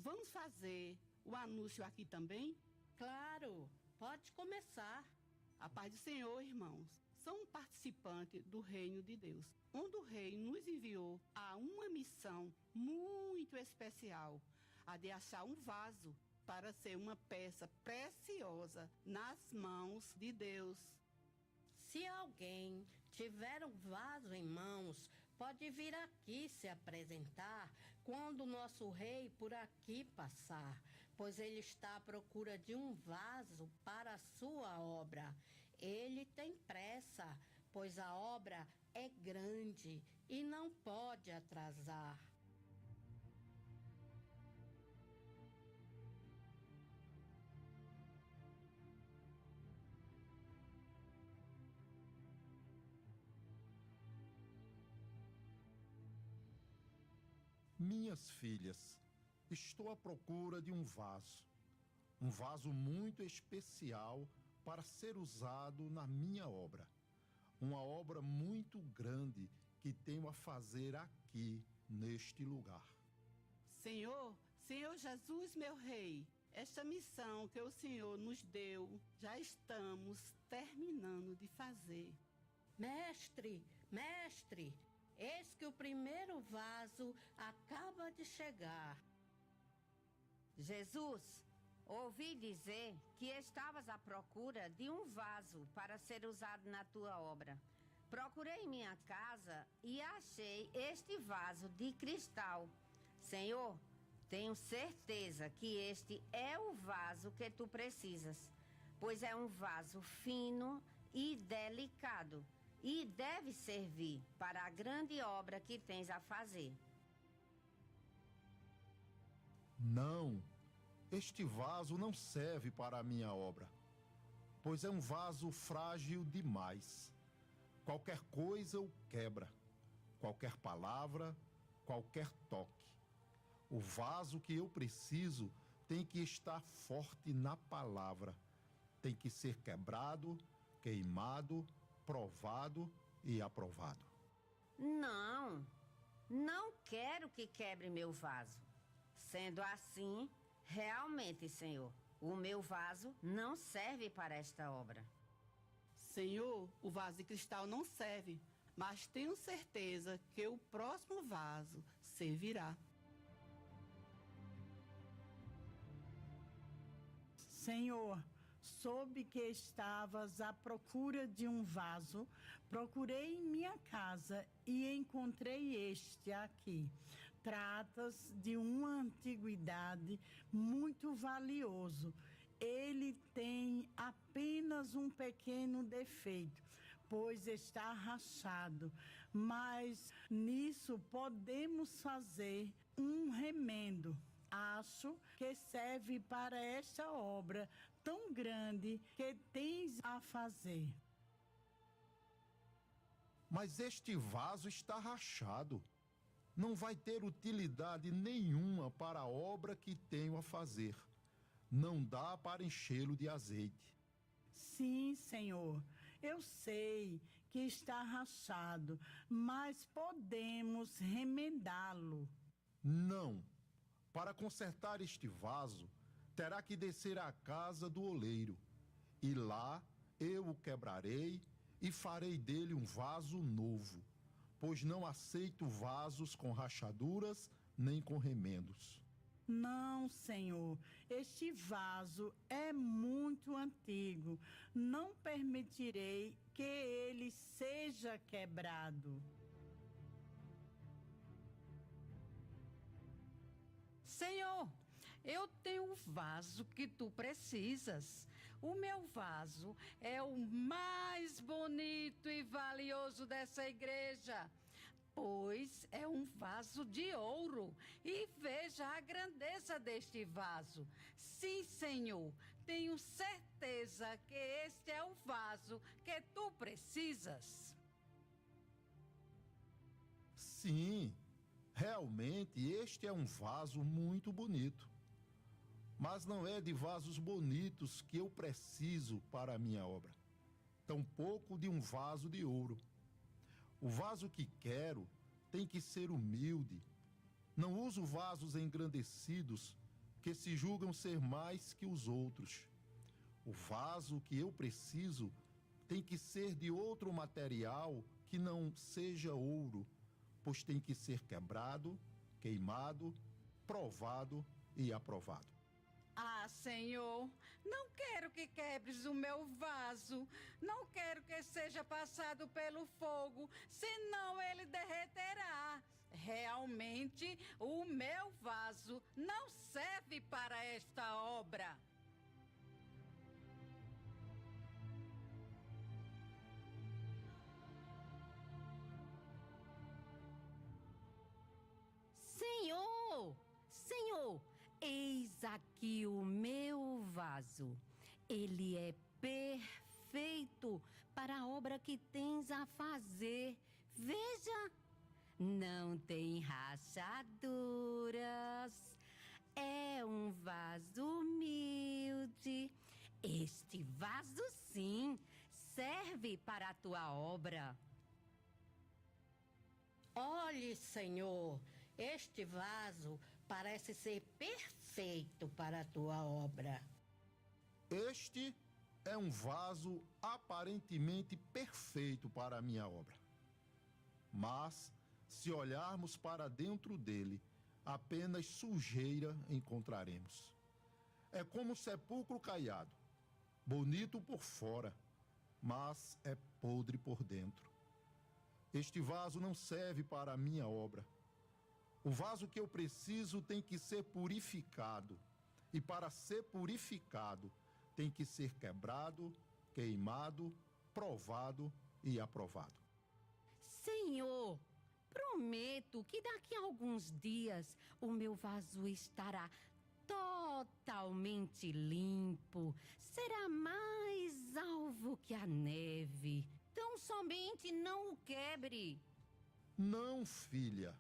vamos fazer o anúncio aqui também? Claro, pode começar. A paz do Senhor, irmãos. Sou um participante do Reino de Deus, onde o Rei nos enviou a uma missão muito especial, a de achar um vaso para ser uma peça preciosa nas mãos de Deus. Se alguém tiver um vaso em mãos, pode vir aqui se apresentar quando o nosso rei por aqui passar, pois ele está à procura de um vaso para a sua obra. Ele tem pressa, pois a obra é grande e não pode atrasar. Minhas filhas, estou à procura de um vaso muito especial para ser usado na minha obra. Uma obra muito grande que tenho a fazer aqui, neste lugar. Senhor Jesus, meu Rei, esta missão que o Senhor nos deu, já estamos terminando de fazer. Mestre, eis que o primeiro vaso acaba de chegar. Jesus, ouvi dizer que estavas à procura de um vaso para ser usado na tua obra. Procurei em minha casa e achei este vaso de cristal. Senhor, tenho certeza que este é o vaso que tu precisas, pois é um vaso fino e delicado e deve servir para a grande obra que tens a fazer. Não, este vaso não serve para a minha obra, pois é um vaso frágil demais. Qualquer coisa o quebra, qualquer palavra, qualquer toque. O vaso que eu preciso tem que estar forte na palavra, tem que ser quebrado, queimado, provado e aprovado. Não quero que quebre meu vaso. Sendo assim, realmente, Senhor, o meu vaso não serve para esta obra. Senhor, o vaso de cristal não serve, mas tenho certeza que o próximo vaso servirá. Senhor, soube que estavas à procura de um vaso, procurei em minha casa e encontrei este aqui. Trata-se de uma antiguidade muito valioso. Ele tem apenas um pequeno defeito, pois está rachado, mas nisso podemos fazer um remendo. Acho que serve para esta obra tão grande que tens a fazer. Mas este vaso está rachado. Não vai ter utilidade nenhuma para a obra que tenho a fazer. Não dá para enchê-lo de azeite. Sim, Senhor, eu sei que está rachado, mas podemos remendá-lo. Não. Para consertar este vaso, terá que descer à casa do oleiro. E lá eu o quebrarei e farei dele um vaso novo, pois não aceito vasos com rachaduras nem com remendos. Não, Senhor, este vaso é muito antigo. Não permitirei que ele seja quebrado. Senhor, eu tenho um vaso que tu precisas. O meu vaso é o mais bonito e valioso dessa igreja, pois é um vaso de ouro. E veja a grandeza deste vaso. Sim, Senhor, tenho certeza que este é o vaso que tu precisas. Sim, realmente este é um vaso muito bonito. Mas não é de vasos bonitos que eu preciso para a minha obra. Tampouco de um vaso de ouro. O vaso que quero tem que ser humilde. Não uso vasos engrandecidos que se julgam ser mais que os outros. O vaso que eu preciso tem que ser de outro material que não seja ouro, pois tem que ser quebrado, queimado, provado e aprovado. Ah, Senhor, não quero que quebres o meu vaso. Não quero que seja passado pelo fogo, senão ele derreterá. Realmente, o meu vaso não serve para esta obra. Senhor, Senhor, eis aqui o meu vaso. Ele é perfeito para a obra que tens a fazer. Veja, não tem rachaduras. É um vaso humilde. Este vaso, sim, serve para a tua obra. Olhe, Senhor, este vaso parece ser perfeito para a tua obra. Este é um vaso aparentemente perfeito para a minha obra. Mas, se olharmos para dentro dele, apenas sujeira encontraremos. É como um sepulcro caiado, bonito por fora, mas é podre por dentro. Este vaso não serve para a minha obra. O vaso que eu preciso tem que ser purificado. E para ser purificado, tem que ser quebrado, queimado, provado e aprovado. Senhor, prometo que daqui a alguns dias o meu vaso estará totalmente limpo. Será mais alvo que a neve. Tão somente não o quebre. Não, filha.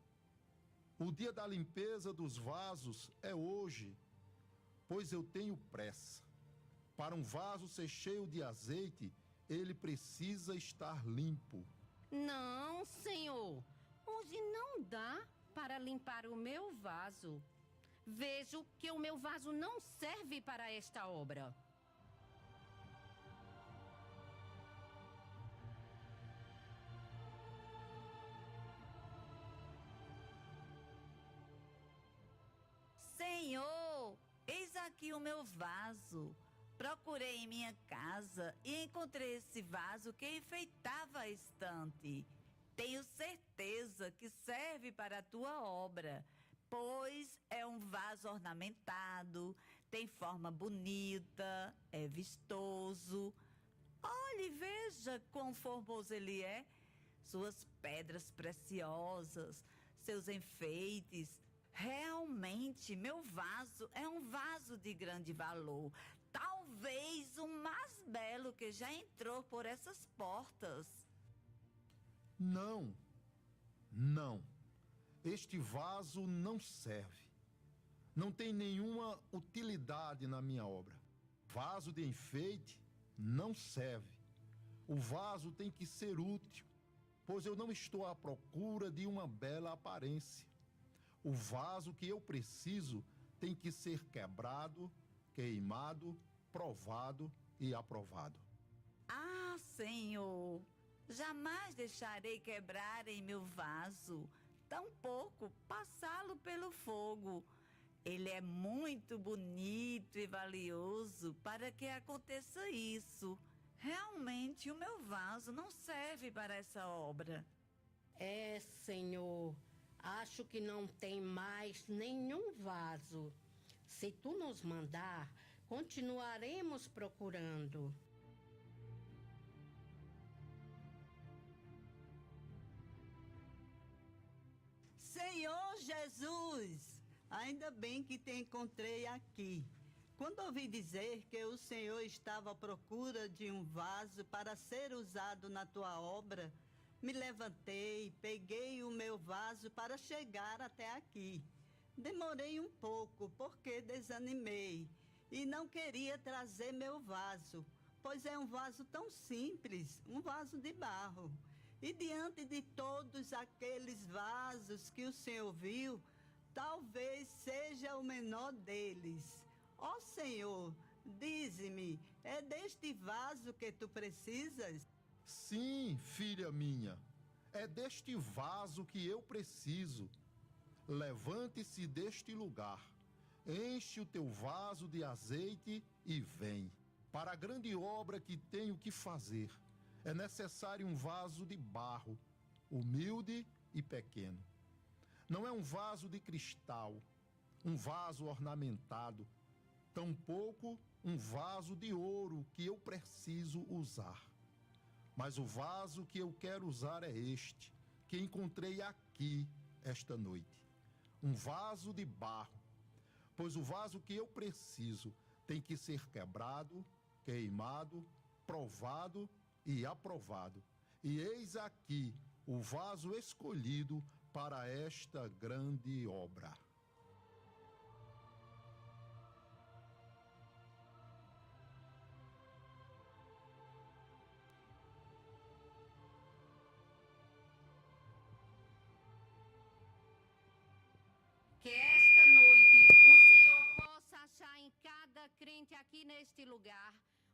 O dia da limpeza dos vasos é hoje, pois eu tenho pressa. Para um vaso ser cheio de azeite, ele precisa estar limpo. Não, Senhor. Hoje não dá para limpar o meu vaso. Vejo que o meu vaso não serve para esta obra. Senhor, eis aqui o meu vaso. Procurei em minha casa e encontrei esse vaso que enfeitava a estante. Tenho certeza que serve para a tua obra, pois é um vaso ornamentado, tem forma bonita, é vistoso. Olhe e veja quão formoso ele é. Suas pedras preciosas, seus enfeites. Realmente, meu vaso é um vaso de grande valor. Talvez o mais belo que já entrou por essas portas. Não, não. Este vaso não serve. Não tem nenhuma utilidade na minha obra. Vaso de enfeite não serve. O vaso tem que ser útil, pois eu não estou à procura de uma bela aparência. O vaso que eu preciso tem que ser quebrado, queimado, provado e aprovado. Ah, Senhor, jamais deixarei quebrarem meu vaso, tampouco passá-lo pelo fogo. Ele é muito bonito e valioso para que aconteça isso. Realmente, o meu vaso não serve para essa obra. É, Senhor, acho que não tem mais nenhum vaso. Se tu nos mandar, continuaremos procurando. Senhor Jesus, ainda bem que te encontrei aqui. Quando ouvi dizer que o Senhor estava à procura de um vaso para ser usado na tua obra, me levantei, peguei o meu vaso para chegar até aqui. Demorei um pouco porque desanimei e não queria trazer meu vaso, pois é um vaso tão simples, um vaso de barro. E diante de todos aqueles vasos que o Senhor viu, talvez seja o menor deles. Ó Senhor, dize-me, é deste vaso que tu precisas? Sim, filha minha, é deste vaso que eu preciso. Levante-se deste lugar, enche o teu vaso de azeite e vem. Para a grande obra que tenho que fazer, é necessário um vaso de barro, humilde e pequeno. Não é um vaso de cristal, um vaso ornamentado, tampouco um vaso de ouro que eu preciso usar. Mas o vaso que eu quero usar é este, que encontrei aqui esta noite. Um vaso de barro, pois o vaso que eu preciso tem que ser quebrado, queimado, provado e aprovado. E eis aqui o vaso escolhido para esta grande obra. Que esta noite o Senhor possa achar em cada crente aqui neste lugar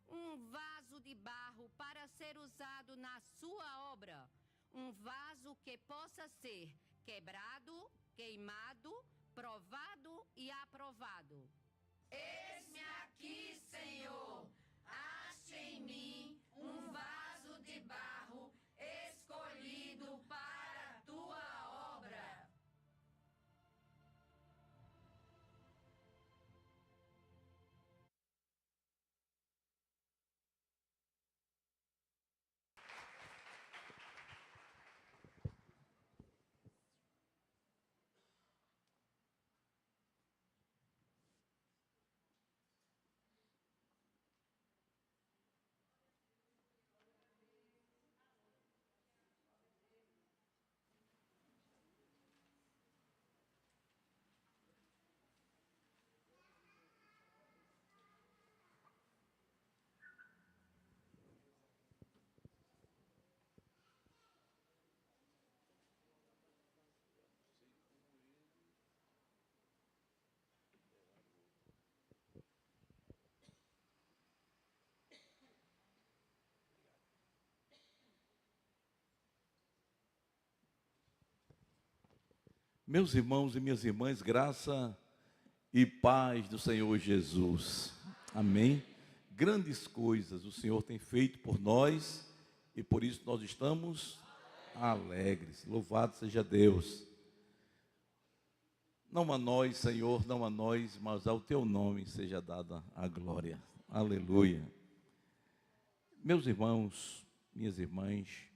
um vaso de barro para ser usado na sua obra. Um vaso que possa ser quebrado, queimado, provado e aprovado. Eis-me aqui, Senhor, ache em mim um vaso de barro escolhido para a tua obra. Meus irmãos e minhas irmãs, graça e paz do Senhor Jesus. Amém? Grandes coisas o Senhor tem feito por nós e por isso nós estamos alegres. Louvado seja Deus. Não a nós, Senhor, não a nós, mas ao teu nome seja dada a glória. Aleluia. Meus irmãos, minhas irmãs,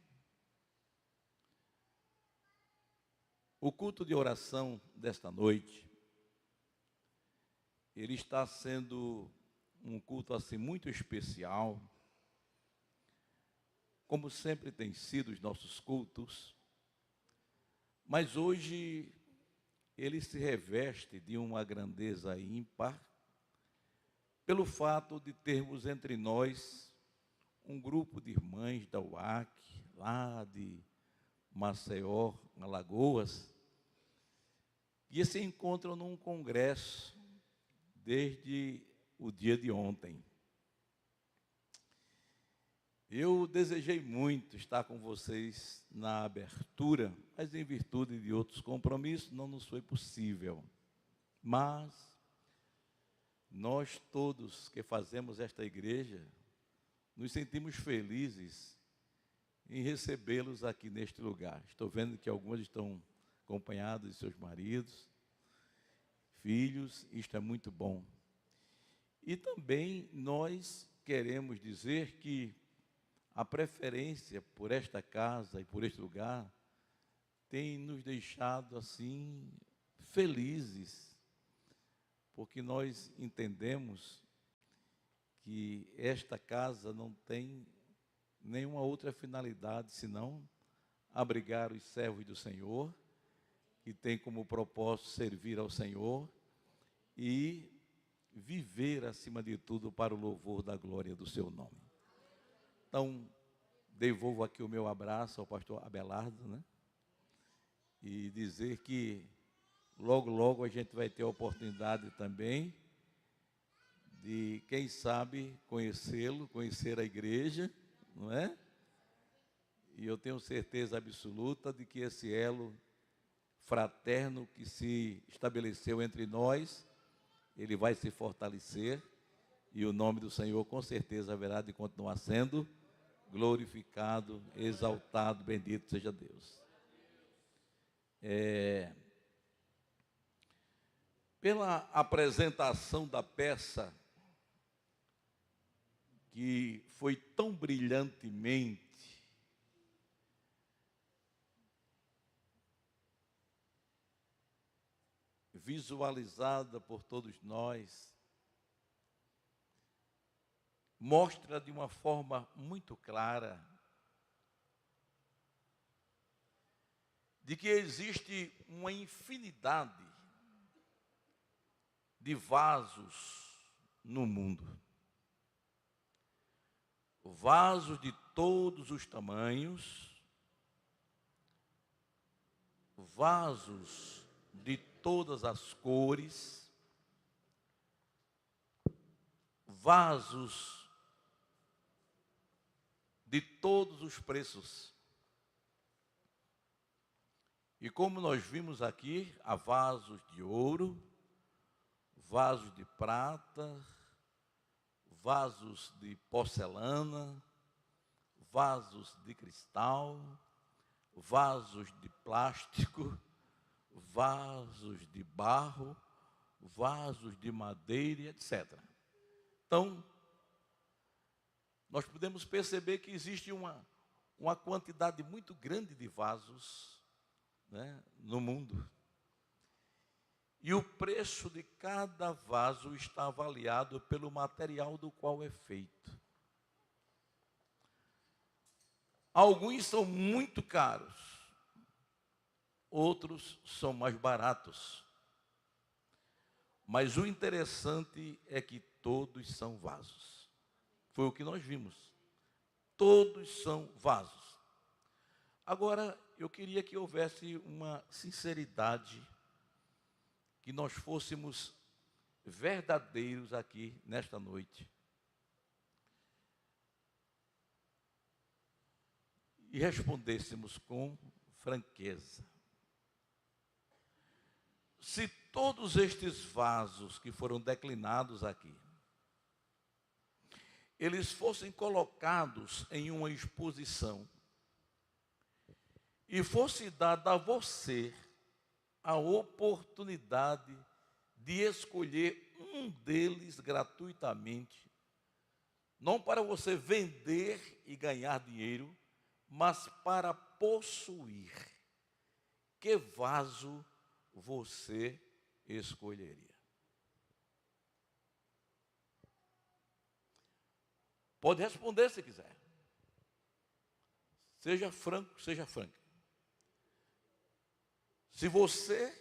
o culto de oração desta noite, ele está sendo um culto assim muito especial, como sempre tem sido os nossos cultos, mas hoje ele se reveste de uma grandeza ímpar, pelo fato de termos entre nós um grupo de irmãs da UAC, lá de Maceió, Alagoas, e se encontram num congresso desde o dia de ontem. Eu desejei muito estar com vocês na abertura, mas em virtude de outros compromissos não nos foi possível. Mas nós todos que fazemos esta igreja, nos sentimos felizes em recebê-los aqui neste lugar. Estou vendo que algumas estão acompanhados de seus maridos, filhos, isto é muito bom. E também nós queremos dizer que a preferência por esta casa e por este lugar tem nos deixado assim felizes, porque nós entendemos que esta casa não tem nenhuma outra finalidade senão abrigar os servos do Senhor, que tem como propósito servir ao Senhor e viver, acima de tudo, para o louvor da glória do seu nome. Então, devolvo aqui o meu abraço ao pastor Abelardo, né? E dizer que Logo, logo a gente vai ter a oportunidade também de, quem sabe, conhecê-lo, conhecer a igreja, não é? E eu tenho certeza absoluta de que esse elo fraterno que se estabeleceu entre nós, ele vai se fortalecer e o nome do Senhor com certeza haverá de continuar sendo glorificado, exaltado, bendito seja Deus. Pela apresentação da peça, que foi tão brilhantemente visualizada por todos nós, mostra de uma forma muito clara de que existe uma infinidade de vasos no mundo. Vasos de todos os tamanhos, vasos de todas as cores, vasos de todos os preços. E como nós vimos aqui, há vasos de ouro, vasos de prata, vasos de porcelana, vasos de cristal, vasos de plástico, vasos de barro, vasos de madeira, etc. Então, nós podemos perceber que existe uma quantidade muito grande de vasos, né, no mundo. E o preço de cada vaso está avaliado pelo material do qual é feito. Alguns são muito caros, outros são mais baratos. Mas o interessante é que todos são vasos. Foi o que nós vimos. Todos são vasos. Agora, eu queria que houvesse uma sinceridade, que nós fôssemos verdadeiros aqui nesta noite. E respondêssemos com franqueza. Se todos estes vasos que foram declinados aqui, eles fossem colocados em uma exposição e fosse dada a você a oportunidade de escolher um deles gratuitamente, não para você vender e ganhar dinheiro, mas para possuir, que vaso você escolheria? Pode responder se quiser. Seja franco, seja franca. Se você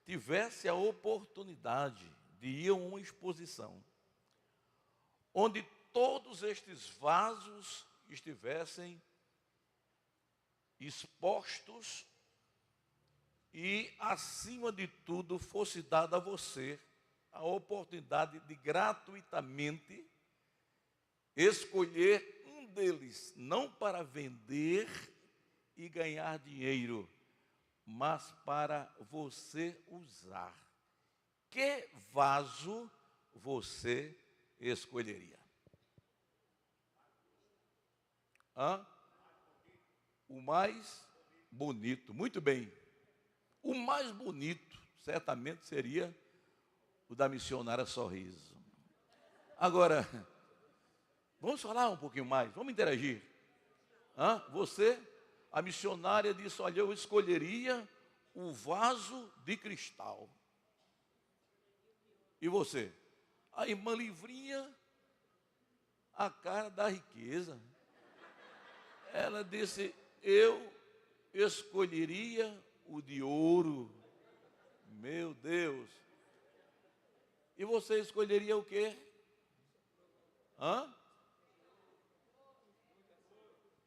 tivesse a oportunidade de ir a uma exposição onde todos estes vasos estivessem expostos e, acima de tudo, fosse dada a você a oportunidade de gratuitamente escolher um deles, não para vender e ganhar dinheiro, mas para você usar, que vaso você escolheria? O mais bonito, muito bem. O mais bonito, certamente, seria o da missionária Sorriso. Agora, vamos falar um pouquinho mais, vamos interagir. Você, a missionária, disse: olha, eu escolheria o vaso de cristal. E você? A irmã Livrinha, a cara da riqueza. Ela disse: eu escolheria o de ouro. Meu Deus. E você escolheria o quê?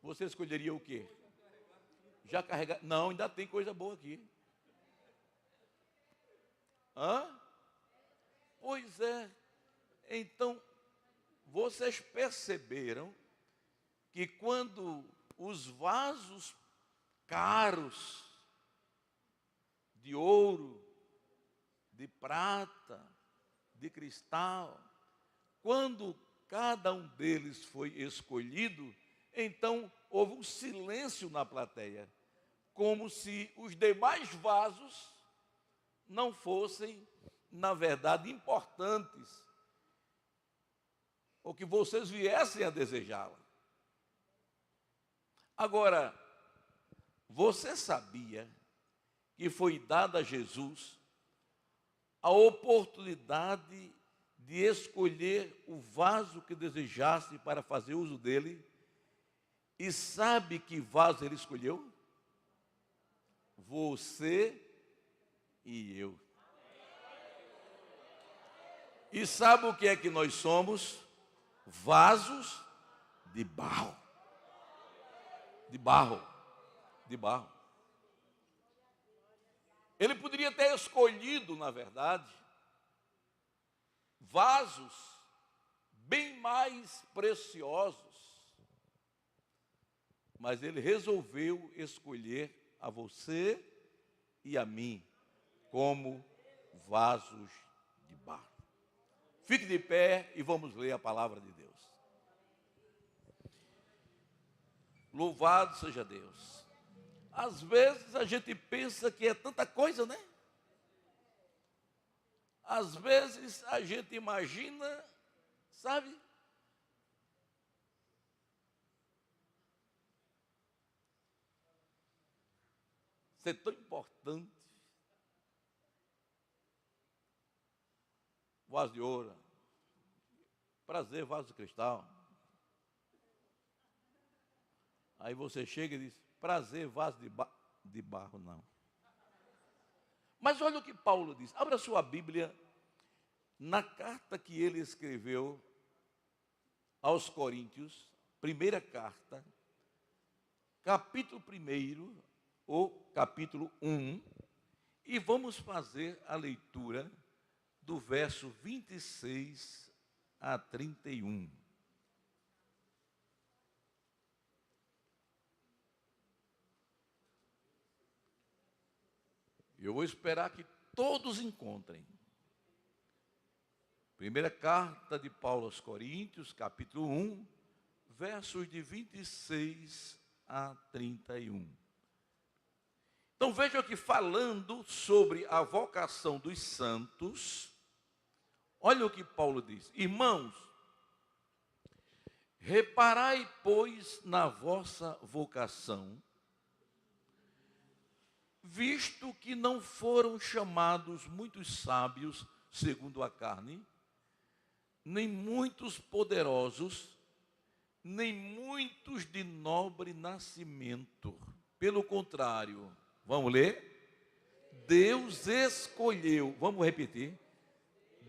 Você escolheria o quê? Já carregar? Não, ainda tem coisa boa aqui. Hã? Pois é. Então, vocês perceberam que quando os vasos caros, de ouro, de prata, de cristal, quando cada um deles foi escolhido, então houve um silêncio na plateia, como se os demais vasos não fossem, na verdade, importantes, ou que vocês viessem a desejá-la. Agora, você sabia que foi dada a Jesus a oportunidade de escolher o vaso que desejasse para fazer uso dele? E sabe que vaso ele escolheu? Você e eu. E sabe o que é que nós somos? Vasos de barro. De barro. De barro. Ele poderia ter escolhido, na verdade, vasos bem mais preciosos, mas ele resolveu escolher a você e a mim como vasos de barro. Fique de pé e vamos ler a palavra de Deus. Louvado seja Deus. Às vezes a gente pensa que é tanta coisa, né? Às vezes a gente imagina, sabe? Ser tão importante. Vaso de ouro. Prazer, vaso de cristal. Aí você chega e diz, prazer, vaso de barro, não. Mas olha o que Paulo diz. Abra sua Bíblia na carta que ele escreveu aos Coríntios, primeira carta, capítulo 1, ou capítulo 1, e vamos fazer a leitura do verso 26 a 31. Eu vou esperar que todos encontrem. Primeira carta de Paulo aos Coríntios, capítulo 1, versos de 26 a 31. Então veja que falando sobre a vocação dos santos, olha o que Paulo diz. Irmãos, reparai, pois, na vossa vocação, visto que não foram chamados muitos sábios, segundo a carne, nem muitos poderosos, nem muitos de nobre nascimento. Pelo contrário, vamos ler? Deus escolheu, vamos repetir?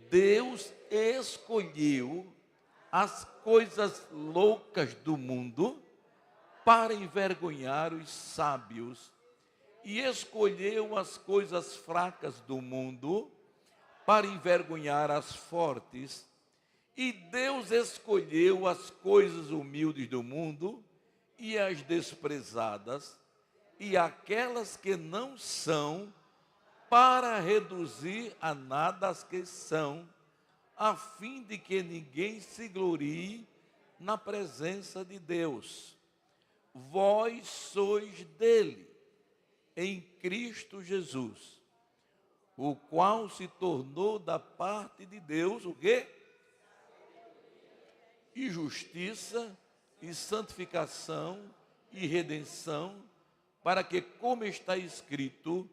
Deus escolheu as coisas loucas do mundo para envergonhar os sábios, e escolheu as coisas fracas do mundo para envergonhar as fortes. E Deus escolheu as coisas humildes do mundo e as desprezadas e aquelas que não são, para reduzir a nada as que são, a fim de que ninguém se glorie na presença de Deus. Vós sois dele, em Cristo Jesus, o qual se tornou da parte de Deus, o quê? E justiça, e santificação, e redenção, para que, como está escrito,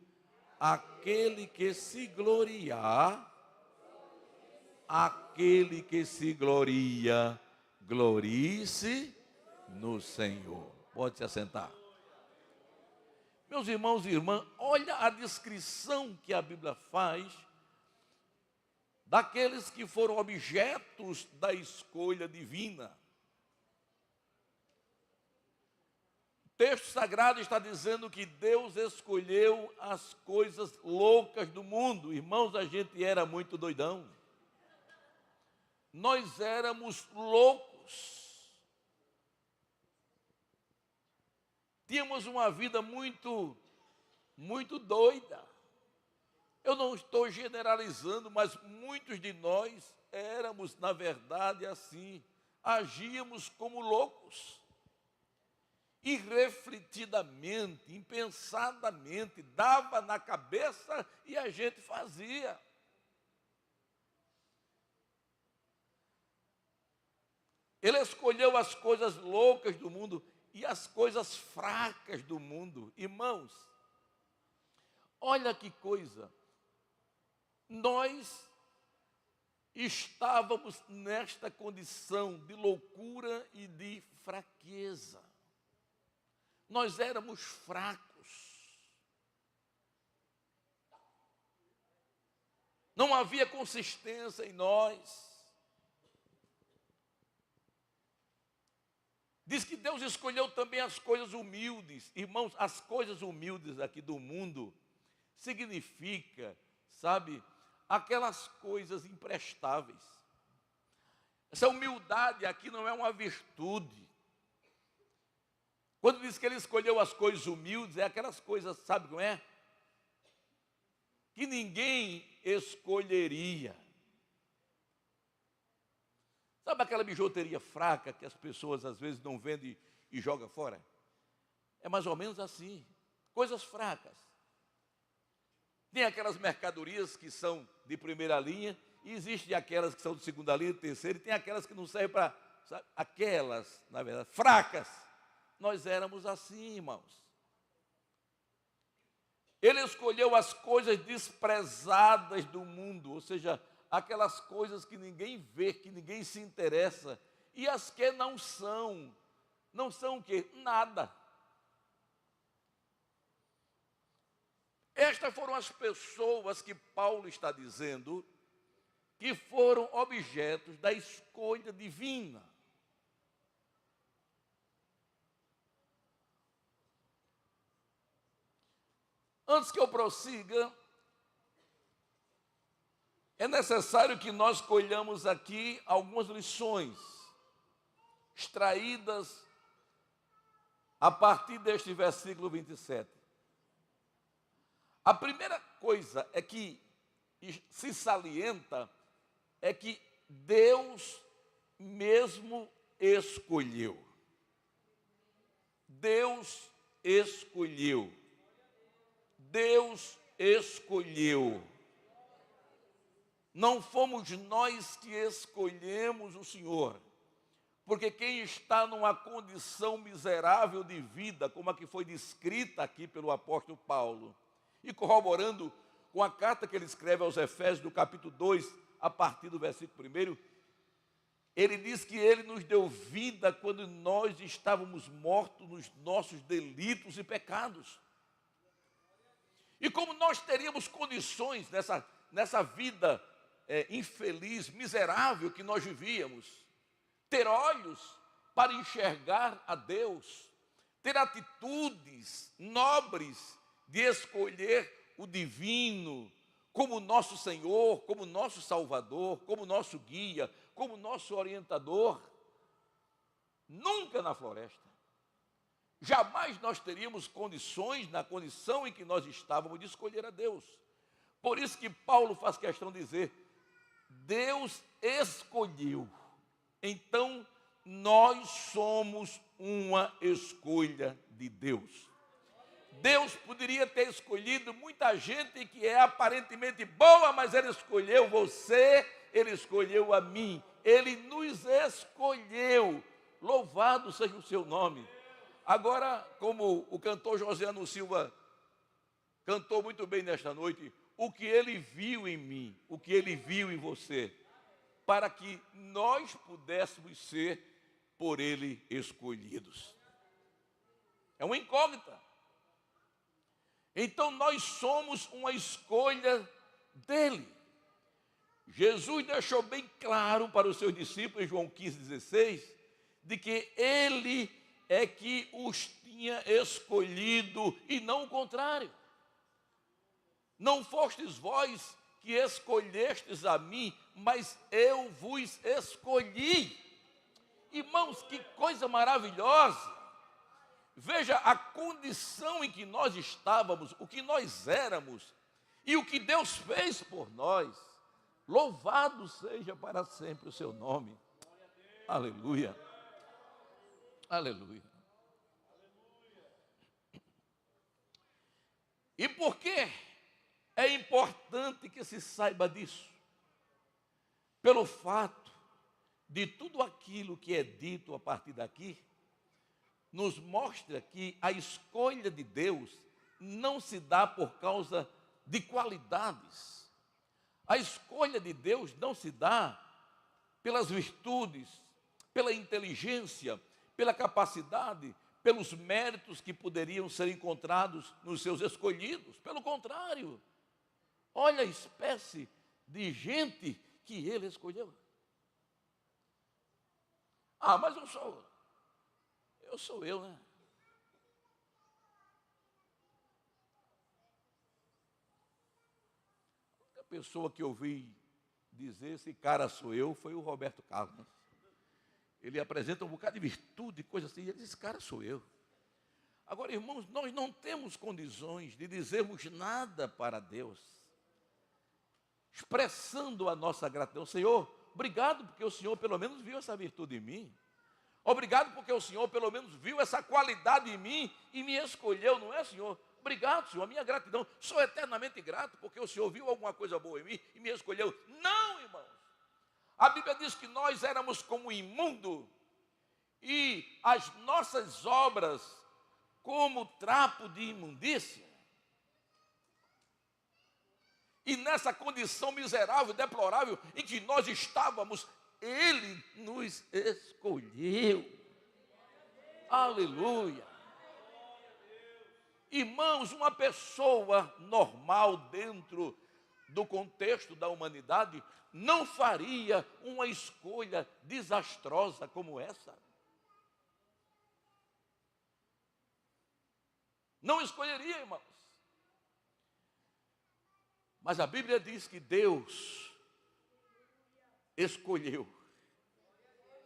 aquele que se gloria, glorie-se no Senhor. Pode se assentar. Meus irmãos e irmãs, olha a descrição que a Bíblia faz daqueles que foram objetos da escolha divina. texto sagrado está dizendo que Deus escolheu as coisas loucas do mundo. Irmãos, a gente era muito doidão. Nós éramos loucos. Tínhamos uma vida muito doida. Eu não estou generalizando, mas muitos de nós éramos, na verdade, assim. Agíamos como loucos. Irrefletidamente, impensadamente, dava na cabeça e a gente fazia. Ele escolheu as coisas loucas do mundo e as coisas fracas do mundo. Irmãos, olha que coisa. Nós estávamos nesta condição de loucura e de fraqueza. Nós éramos fracos. Não havia consistência em nós. Diz que Deus escolheu também as coisas humildes. Irmãos, as coisas humildes aqui do mundo significa, sabe, aquelas coisas imprestáveis. Essa humildade aqui não é uma virtude. Quando diz que ele escolheu as coisas humildes, é aquelas coisas, sabe como é? Que ninguém escolheria. Sabe aquela bijuteria fraca que as pessoas às vezes não vendem e jogam fora? É mais ou menos assim, coisas fracas. Tem aquelas mercadorias que são de primeira linha, e existem aquelas que são de segunda linha, de terceira, e tem aquelas que não servem para, aquelas, na verdade, fracas. Nós éramos assim, irmãos. Ele escolheu as coisas desprezadas do mundo, ou seja, aquelas coisas que ninguém vê, que ninguém se interessa, e as que não são o quê? Nada. Estas foram as pessoas que Paulo está dizendo que foram objetos da escolha divina. Antes que eu prossiga, é necessário que nós colhamos aqui algumas lições extraídas a partir deste versículo 27. A primeira coisa é que se salienta é que Deus mesmo escolheu. Deus escolheu. Deus escolheu. Não fomos nós que escolhemos o Senhor, porque quem está numa condição miserável de vida, como a que foi descrita aqui pelo apóstolo Paulo, e corroborando com a carta que ele escreve aos Efésios, do capítulo 2, a partir do versículo 1, ele diz que ele nos deu vida quando nós estávamos mortos nos nossos delitos e pecados. E como nós teríamos condições nessa vida infeliz, miserável que nós vivíamos, ter olhos para enxergar a Deus, ter atitudes nobres de escolher o divino como nosso Senhor, como nosso Salvador, como nosso guia, como nosso orientador. Nunca na floresta. Jamais nós teríamos condições, na condição em que nós estávamos, de escolher a Deus. Por isso que Paulo faz questão de dizer, Deus escolheu. Então, nós somos uma escolha de Deus. Deus poderia ter escolhido muita gente que é aparentemente boa, mas Ele escolheu você, Ele escolheu a mim. Ele nos escolheu. Louvado seja o seu nome. Agora, como o cantor Josiano Silva cantou muito bem nesta noite, o que ele viu em mim, o que ele viu em você, para que nós pudéssemos ser por ele escolhidos. É uma incógnita. Então nós somos uma escolha dele. Jesus deixou bem claro para os seus discípulos, em João 15,16, de que ele é que os tinha escolhido e não o contrário. Não fostes vós que escolhestes a mim, mas eu vos escolhi. Irmãos, que coisa maravilhosa. Veja a condição em que nós estávamos, o que nós éramos e o que Deus fez por nós. Louvado seja para sempre o seu nome. Aleluia. Aleluia. E por que é importante que se saiba disso? Pelo fato de tudo aquilo que é dito a partir daqui, nos mostra que a escolha de Deus não se dá por causa de qualidades. A escolha de Deus não se dá pelas virtudes, pela inteligência, pela capacidade, pelos méritos que poderiam ser encontrados nos seus escolhidos. Pelo contrário, olha a espécie de gente que ele escolheu. Ah, mas eu sou eu, né? A pessoa que eu ouvi dizer esse cara sou eu foi o Roberto Carlos. Ele apresenta um bocado de virtude, coisa assim, e ele diz, esse cara sou eu. Agora, irmãos, nós não temos condições de dizermos nada para Deus, expressando a nossa gratidão. Senhor, obrigado porque o Senhor pelo menos viu essa virtude em mim. Obrigado porque o Senhor pelo menos viu essa qualidade em mim e me escolheu, não é, Senhor? Obrigado, Senhor, a minha gratidão. Sou eternamente grato porque o Senhor viu alguma coisa boa em mim e me escolheu. Não, irmãos. A Bíblia diz que nós éramos como imundo e as nossas obras como trapo de imundícia. E nessa condição miserável, deplorável em que nós estávamos, Ele nos escolheu. Aleluia. Irmãos, uma pessoa normal dentro do contexto da humanidade não faria uma escolha desastrosa como essa. Não escolheria, irmãos. Mas a Bíblia diz que Deus escolheu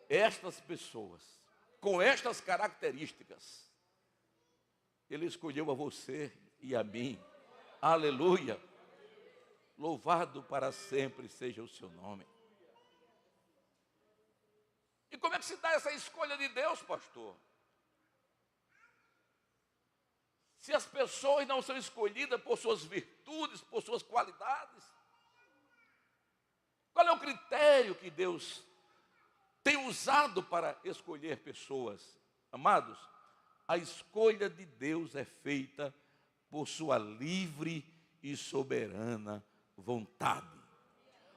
estas pessoas com estas características. Ele escolheu a você e a mim. Aleluia. Louvado para sempre seja o seu nome. E como é que se dá essa escolha de Deus, pastor? Se as pessoas não são escolhidas por suas virtudes, por suas qualidades, qual é o critério que Deus tem usado para escolher pessoas? Amados, a escolha de Deus é feita por sua livre e soberana vontade,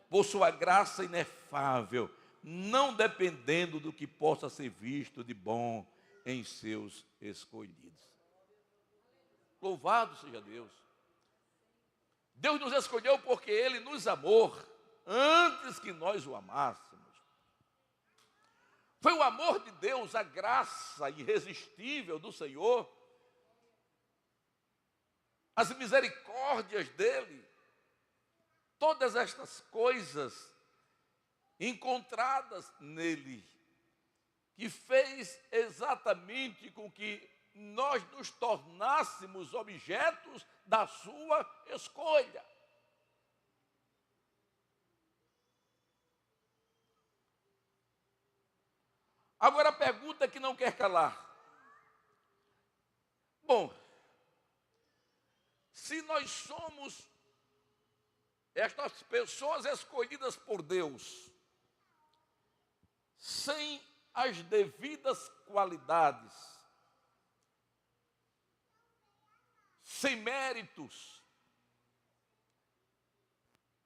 por sua graça inefável, não dependendo do que possa ser visto de bom em seus escolhidos. Louvado seja Deus. Deus nos escolheu porque Ele nos amou antes que nós o amássemos. Foi o amor de Deus, a graça irresistível do Senhor, as misericórdias dEle, todas estas coisas encontradas nele, que fez exatamente com que nós nos tornássemos objetos da sua escolha. Agora a pergunta que não quer calar. Bom, se nós somos estas pessoas escolhidas por Deus, sem as devidas qualidades, sem méritos,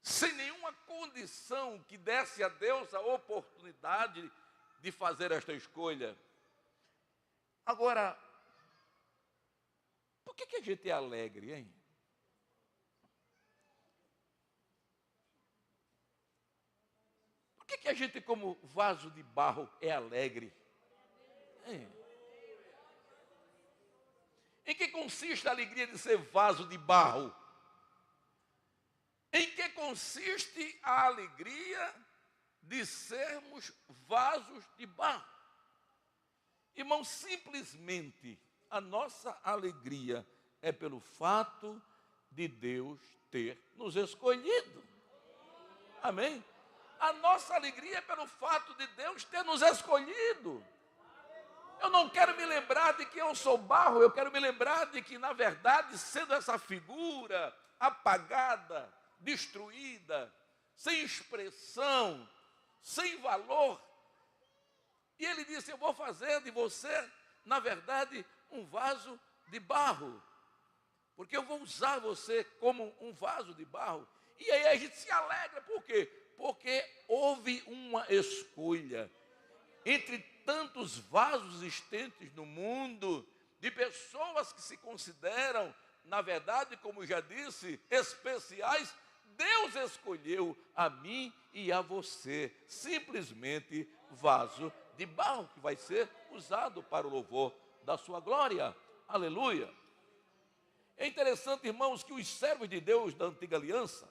sem nenhuma condição que desse a Deus a oportunidade de fazer esta escolha. Agora, por que a gente é alegre, hein? Por que a gente, como vaso de barro, é alegre? Em que consiste a alegria de ser vaso de barro? Em que consiste a alegria de sermos vasos de barro? Irmão, simplesmente a nossa alegria é pelo fato de Deus ter nos escolhido. Amém? A nossa alegria é pelo fato de Deus ter nos escolhido. Eu não quero me lembrar de que eu sou barro, eu quero me lembrar de que, na verdade, sendo essa figura apagada, destruída, sem expressão, sem valor, e ele disse: eu vou fazer de você, na verdade, um vaso de barro, porque eu vou usar você como um vaso de barro. E aí a gente se alegra, por quê? Porque houve uma escolha entre tantos vasos existentes no mundo, de pessoas que se consideram, na verdade, como já disse, especiais. Deus escolheu a mim e a você, simplesmente vaso de barro, que vai ser usado para o louvor da sua glória. Aleluia. É interessante, irmãos, que os servos de Deus da antiga aliança,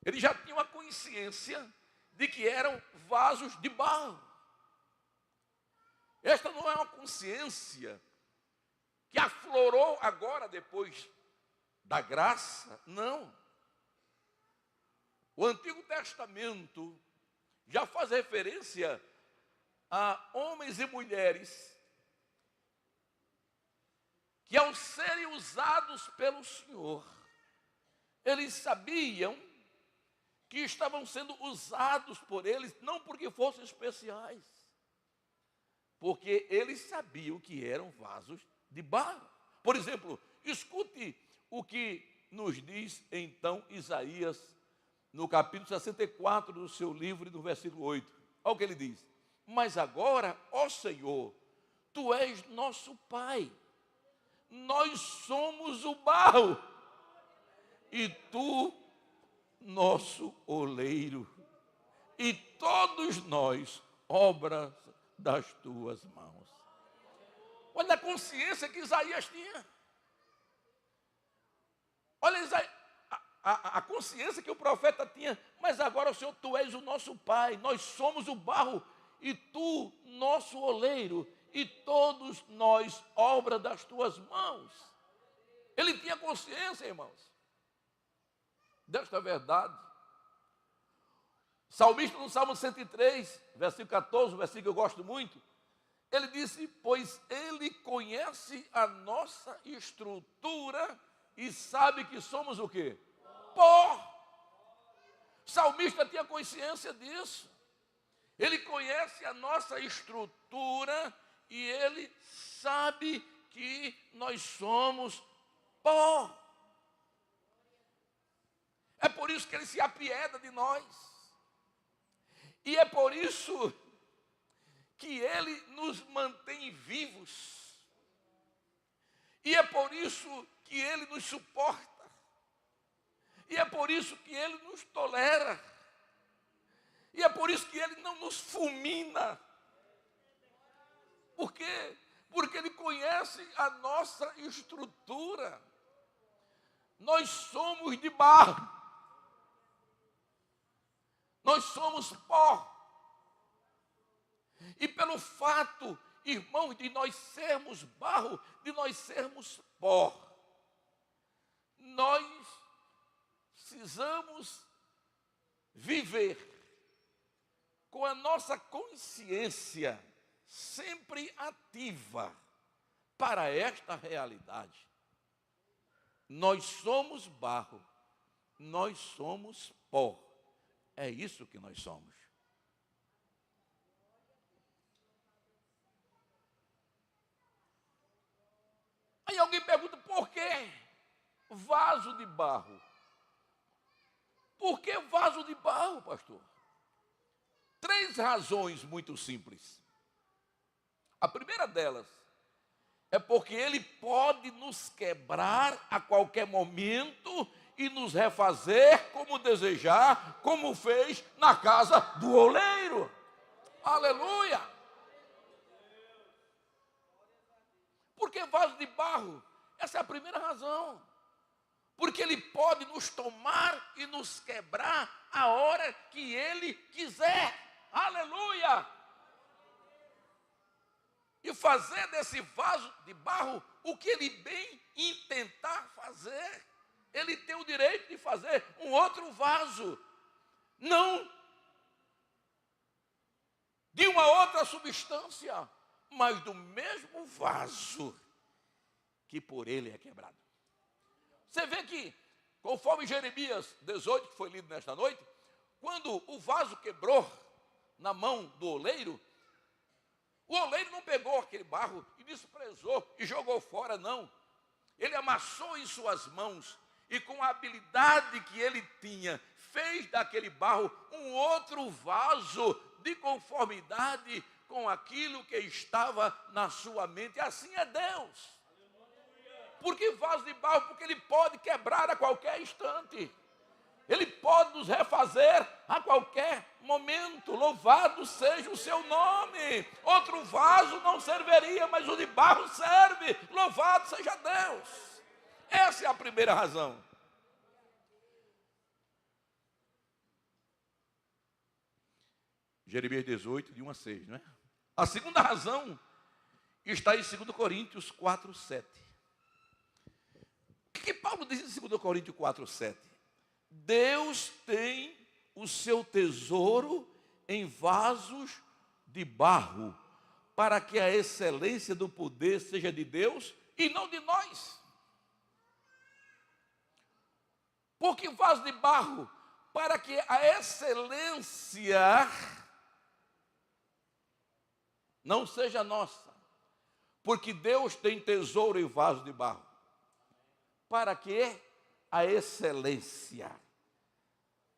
eles já tinham a consciência de que eram vasos de barro. Esta não é uma consciência que aflorou agora, depois da graça, não. O Antigo Testamento já faz referência a homens e mulheres que, ao serem usados pelo Senhor, eles sabiam que estavam sendo usados por eles, não porque fossem especiais, porque eles sabiam que eram vasos de barro. Por exemplo, escute o que nos diz então Isaías, no capítulo 64 do seu livro, no versículo 8. Olha o que ele diz: mas agora, ó Senhor, Tu és nosso Pai, nós somos o barro, e Tu, nosso oleiro, e todos nós, obras das Tuas mãos. Olha a consciência que Isaías tinha. Olha a consciência que o profeta tinha. Mas agora, Senhor, Tu és o nosso Pai, nós somos o barro, e Tu, nosso oleiro, e todos nós, obra das Tuas mãos. Ele tinha consciência, irmãos, desta verdade. O salmista, no Salmo 103, versículo 14, um versículo que eu gosto muito, ele disse: pois Ele conhece a nossa estrutura e sabe que somos o quê? Pó. O salmista tinha consciência disso. Ele conhece a nossa estrutura e ele sabe que nós somos pó. É por isso que ele se apieda de nós. E é por isso que ele nos mantém vivos. E é por isso que ele nos suporta. E é por isso que ele nos tolera. E é por isso que ele não nos fulmina. Por quê? Porque ele conhece a nossa estrutura. Nós somos de barro. Nós somos pó. E pelo fato, irmãos, de nós sermos barro, de nós sermos pó, nós precisamos viver com a nossa consciência sempre ativa para esta realidade. Nós somos barro, nós somos pó. É isso que nós somos. Aí alguém pergunta: por que vaso de barro? Por que vaso de barro, pastor? 3 razões muito simples. A primeira delas é porque ele pode nos quebrar a qualquer momento e nos refazer como desejar, como fez na casa do oleiro. Aleluia! Porque vaso de barro Essa é a primeira razão. Porque Ele pode nos tomar e nos quebrar a hora que Ele quiser. Aleluia! E fazer desse vaso de barro o que Ele bem intentar fazer. Ele tem o direito de fazer um outro vaso. Não de uma outra substância, mas do mesmo vaso que por Ele é quebrado. Você vê que, conforme Jeremias 18, que foi lido nesta noite, quando o vaso quebrou na mão do oleiro, o oleiro não pegou aquele barro e desprezou e jogou fora, não. Ele amassou em suas mãos e com a habilidade que ele tinha, fez daquele barro um outro vaso de conformidade com aquilo que estava na sua mente. Assim é Deus. Por que vaso de barro? Porque Ele pode quebrar a qualquer instante. Ele pode nos refazer a qualquer momento. Louvado seja o seu nome. Outro vaso não serviria, mas o de barro serve. Louvado seja Deus. Essa é a primeira razão. Jeremias 18, de 1 a 6, não é? A segunda razão está em 2 Coríntios 4, 7. O que Paulo diz em 2 Coríntios 4, 7? Deus tem o seu tesouro em vasos de barro, para que a excelência do poder seja de Deus e não de nós. Por que vaso de barro? Para que a excelência não seja nossa, porque Deus tem tesouro em vaso de barro, para que a excelência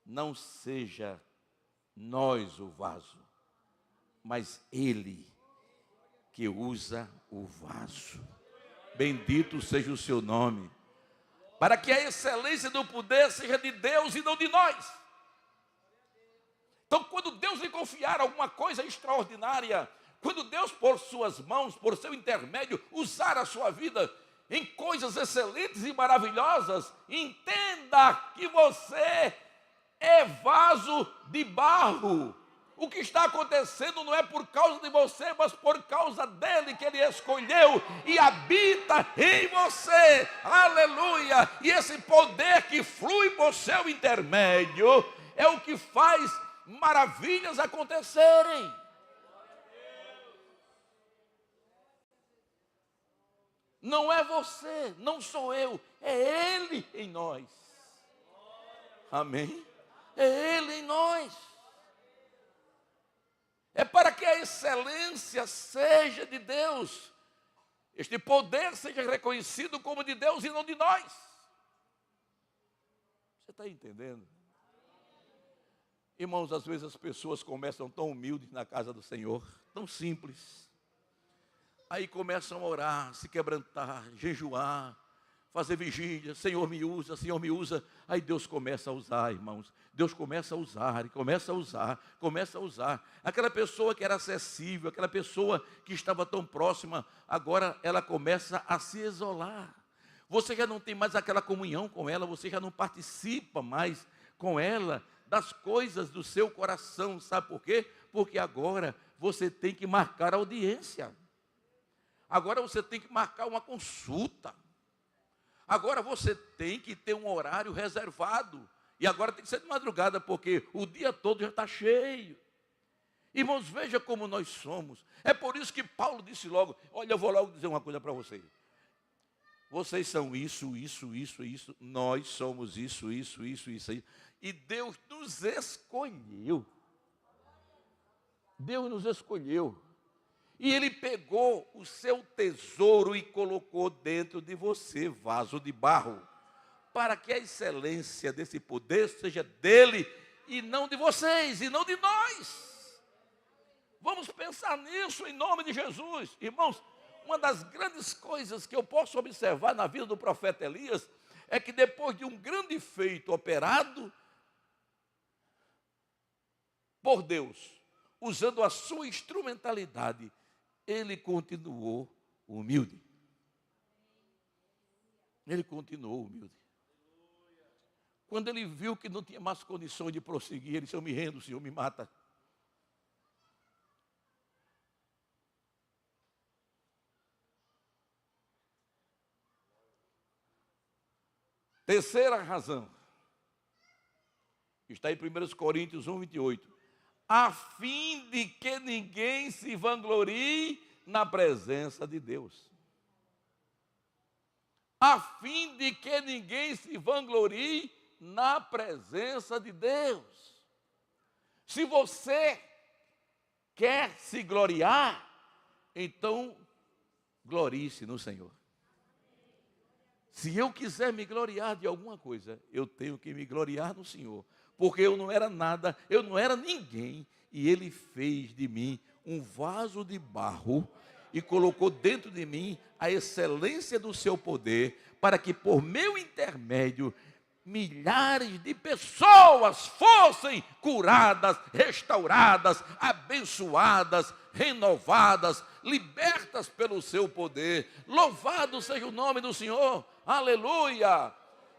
não seja nós o vaso, mas Ele que usa o vaso. Bendito seja o seu nome. Para que a excelência do poder seja de Deus e não de nós. Então, quando Deus lhe confiar alguma coisa extraordinária, quando Deus, por suas mãos, por seu intermédio, usar a sua vida em coisas excelentes e maravilhosas, entenda que você é vaso de barro. O que está acontecendo não é por causa de você, mas por causa dele que ele escolheu e habita em você. Aleluia! E esse poder que flui por seu intermédio é o que faz maravilhas acontecerem. Não é você, não sou eu, é Ele em nós. Amém? É Ele em nós. É para que a excelência seja de Deus. Este poder seja reconhecido como de Deus e não de nós. Você está entendendo? Irmãos, às vezes as pessoas começam tão humildes na casa do Senhor, tão simples. Aí começam a orar, se quebrantar, jejuar, fazer vigília. Senhor me usa, Senhor me usa. Aí Deus começa a usar, irmãos. Deus começa a usar, e começa a usar, começa a usar. Aquela pessoa que era acessível, aquela pessoa que estava tão próxima, agora ela começa a se isolar. Você já não tem mais aquela comunhão com ela, você já não participa mais com ela das coisas do seu coração. Sabe por quê? Porque agora você tem que marcar audiência. Agora você tem que marcar uma consulta. Agora você tem que ter um horário reservado. E agora tem que ser de madrugada, porque o dia todo já está cheio. Irmãos, veja como nós somos. É por isso que Paulo disse logo, olha, eu vou logo dizer uma coisa para vocês. Vocês são isso, isso, isso, isso. Nós somos isso, isso, isso, isso. E Deus nos escolheu. Deus nos escolheu. E Ele pegou o seu tesouro e colocou dentro de você, vaso de barro, para que a excelência desse poder seja dele e não de vocês, e não de nós. Vamos pensar nisso em nome de Jesus. Irmãos, uma das grandes coisas que eu posso observar na vida do profeta Elias é que depois de um grande feito operado por Deus, usando a sua instrumentalidade, ele continuou humilde. Ele continuou humilde. Quando ele viu que não tinha mais condições de prosseguir, ele disse: eu me rendo, Senhor, me mata. Terceira razão, está em 1 Coríntios 1, 28. A fim de que ninguém se vanglorie na presença de Deus. A fim de que ninguém se vanglorie na presença de Deus. Se você quer se gloriar, então glorie-se no Senhor. Se eu quiser me gloriar de alguma coisa, eu tenho que me gloriar no Senhor. Porque eu não era nada, eu não era ninguém, e Ele fez de mim um vaso de barro e colocou dentro de mim a excelência do seu poder, para que por meu intermédio milhares de pessoas fossem curadas, restauradas, abençoadas, renovadas, libertas pelo seu poder. Louvado seja o nome do Senhor. Aleluia!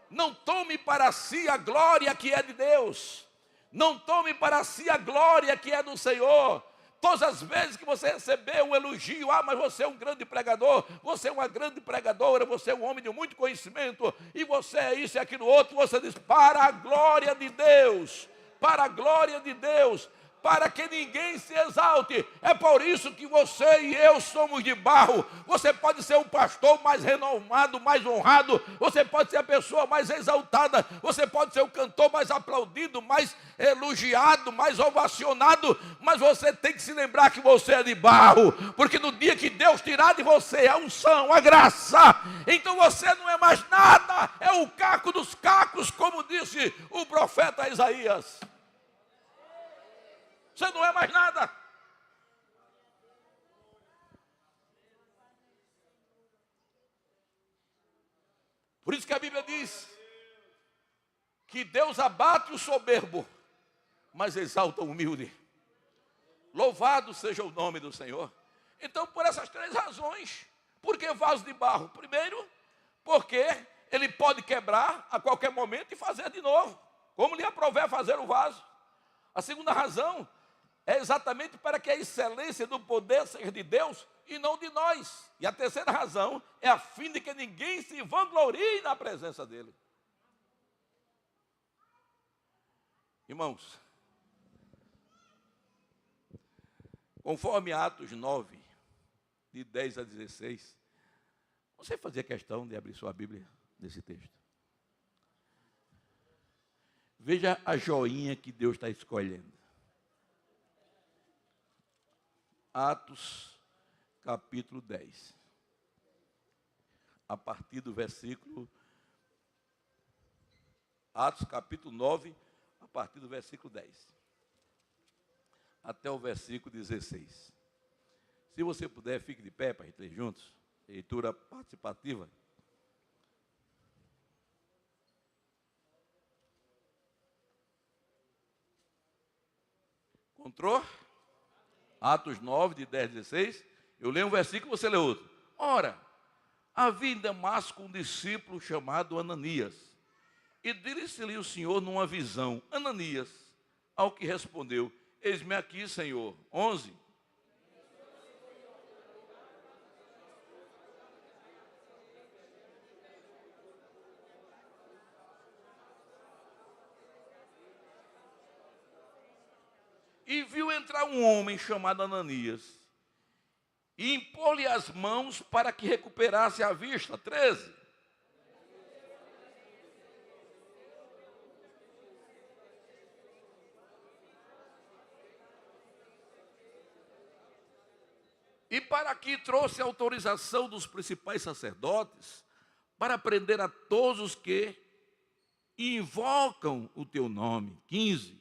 Não tome para si a glória que é de Deus. Não tome para si a glória que é do Senhor. Todas as vezes que você receber um elogio, mas você é um grande pregador, você é uma grande pregadora, você é um homem de muito conhecimento, e você é isso e aquilo outro, você diz: para a glória de Deus, para a glória de Deus, para que ninguém se exalte. É por isso que você e eu somos de barro. Você pode ser o pastor mais renomado, mais honrado, você pode ser a pessoa mais exaltada, você pode ser o cantor mais aplaudido, mais elogiado, mais ovacionado, mas você tem que se lembrar que você é de barro, porque no dia que Deus tirar de você a unção, a graça, então você não é mais nada, é o caco dos cacos, como disse o profeta Isaías. Você não é mais nada. Por isso que a Bíblia diz que Deus abate o soberbo, mas exalta o humilde. Louvado seja o nome do Senhor. Então, por essas três razões, por que vaso de barro? Primeiro, porque ele pode quebrar a qualquer momento e fazer de novo, como lhe aprouver fazer o vaso. A segunda razão é exatamente para que a excelência do poder seja de Deus e não de nós. E a terceira razão é a fim de que ninguém se vanglorie na presença dele. Irmãos, conforme Atos 9, de 10 a 16, você fazia questão de abrir sua Bíblia nesse texto. Veja a joinha que Deus está escolhendo. Atos, capítulo 10. A partir do versículo... Atos, capítulo 9, a partir do versículo 10. Até o versículo 16. Se você puder, fique de pé para a gente ler juntos. Leitura participativa. Encontrou? Atos 9, de 10 a 16. Eu leio um versículo, você lê outro. Ora, havia em Damasco um discípulo chamado Ananias. E disse-lhe o Senhor numa visão: Ananias, ao que respondeu: eis-me aqui, Senhor. 11. E viu entrar um homem chamado Ananias, e impor-lhe as mãos para que recuperasse a vista. 13. E para que trouxe autorização dos principais sacerdotes, para prender a todos os que invocam o teu nome. 15.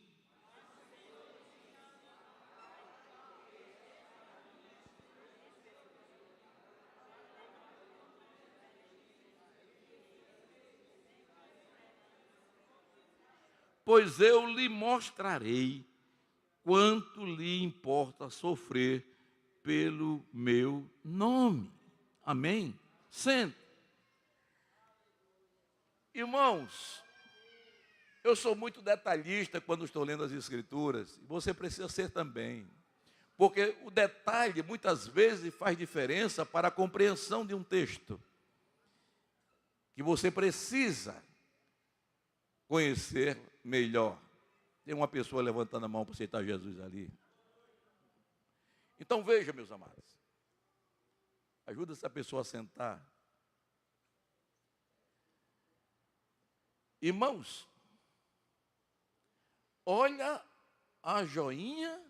Pois eu lhe mostrarei quanto lhe importa sofrer pelo meu nome. Amém? Sente. Irmãos, eu sou muito detalhista quando estou lendo as Escrituras, e você precisa ser também. Porque o detalhe, muitas vezes, faz diferença para a compreensão de um texto, que você precisa conhecer melhor. Tem uma pessoa levantando a mão para aceitar Jesus ali. Então veja, meus amados. Ajuda essa pessoa a sentar. Irmãos, olha a joinha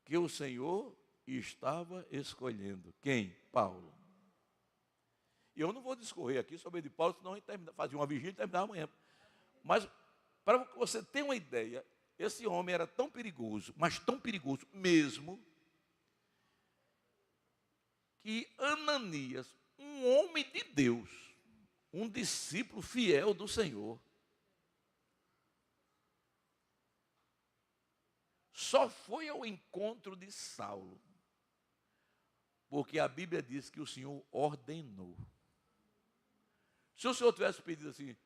que o Senhor estava escolhendo. Quem? Paulo. E eu não vou discorrer aqui sobre de Paulo, senão a gente fazia uma vigília e terminava amanhã. Mas, para que você tenha uma ideia, esse homem era tão perigoso, mas tão perigoso mesmo, que Ananias, um homem de Deus, um discípulo fiel do Senhor, só foi ao encontro de Saulo, porque a Bíblia diz que o Senhor ordenou. Se o Senhor tivesse pedido assim,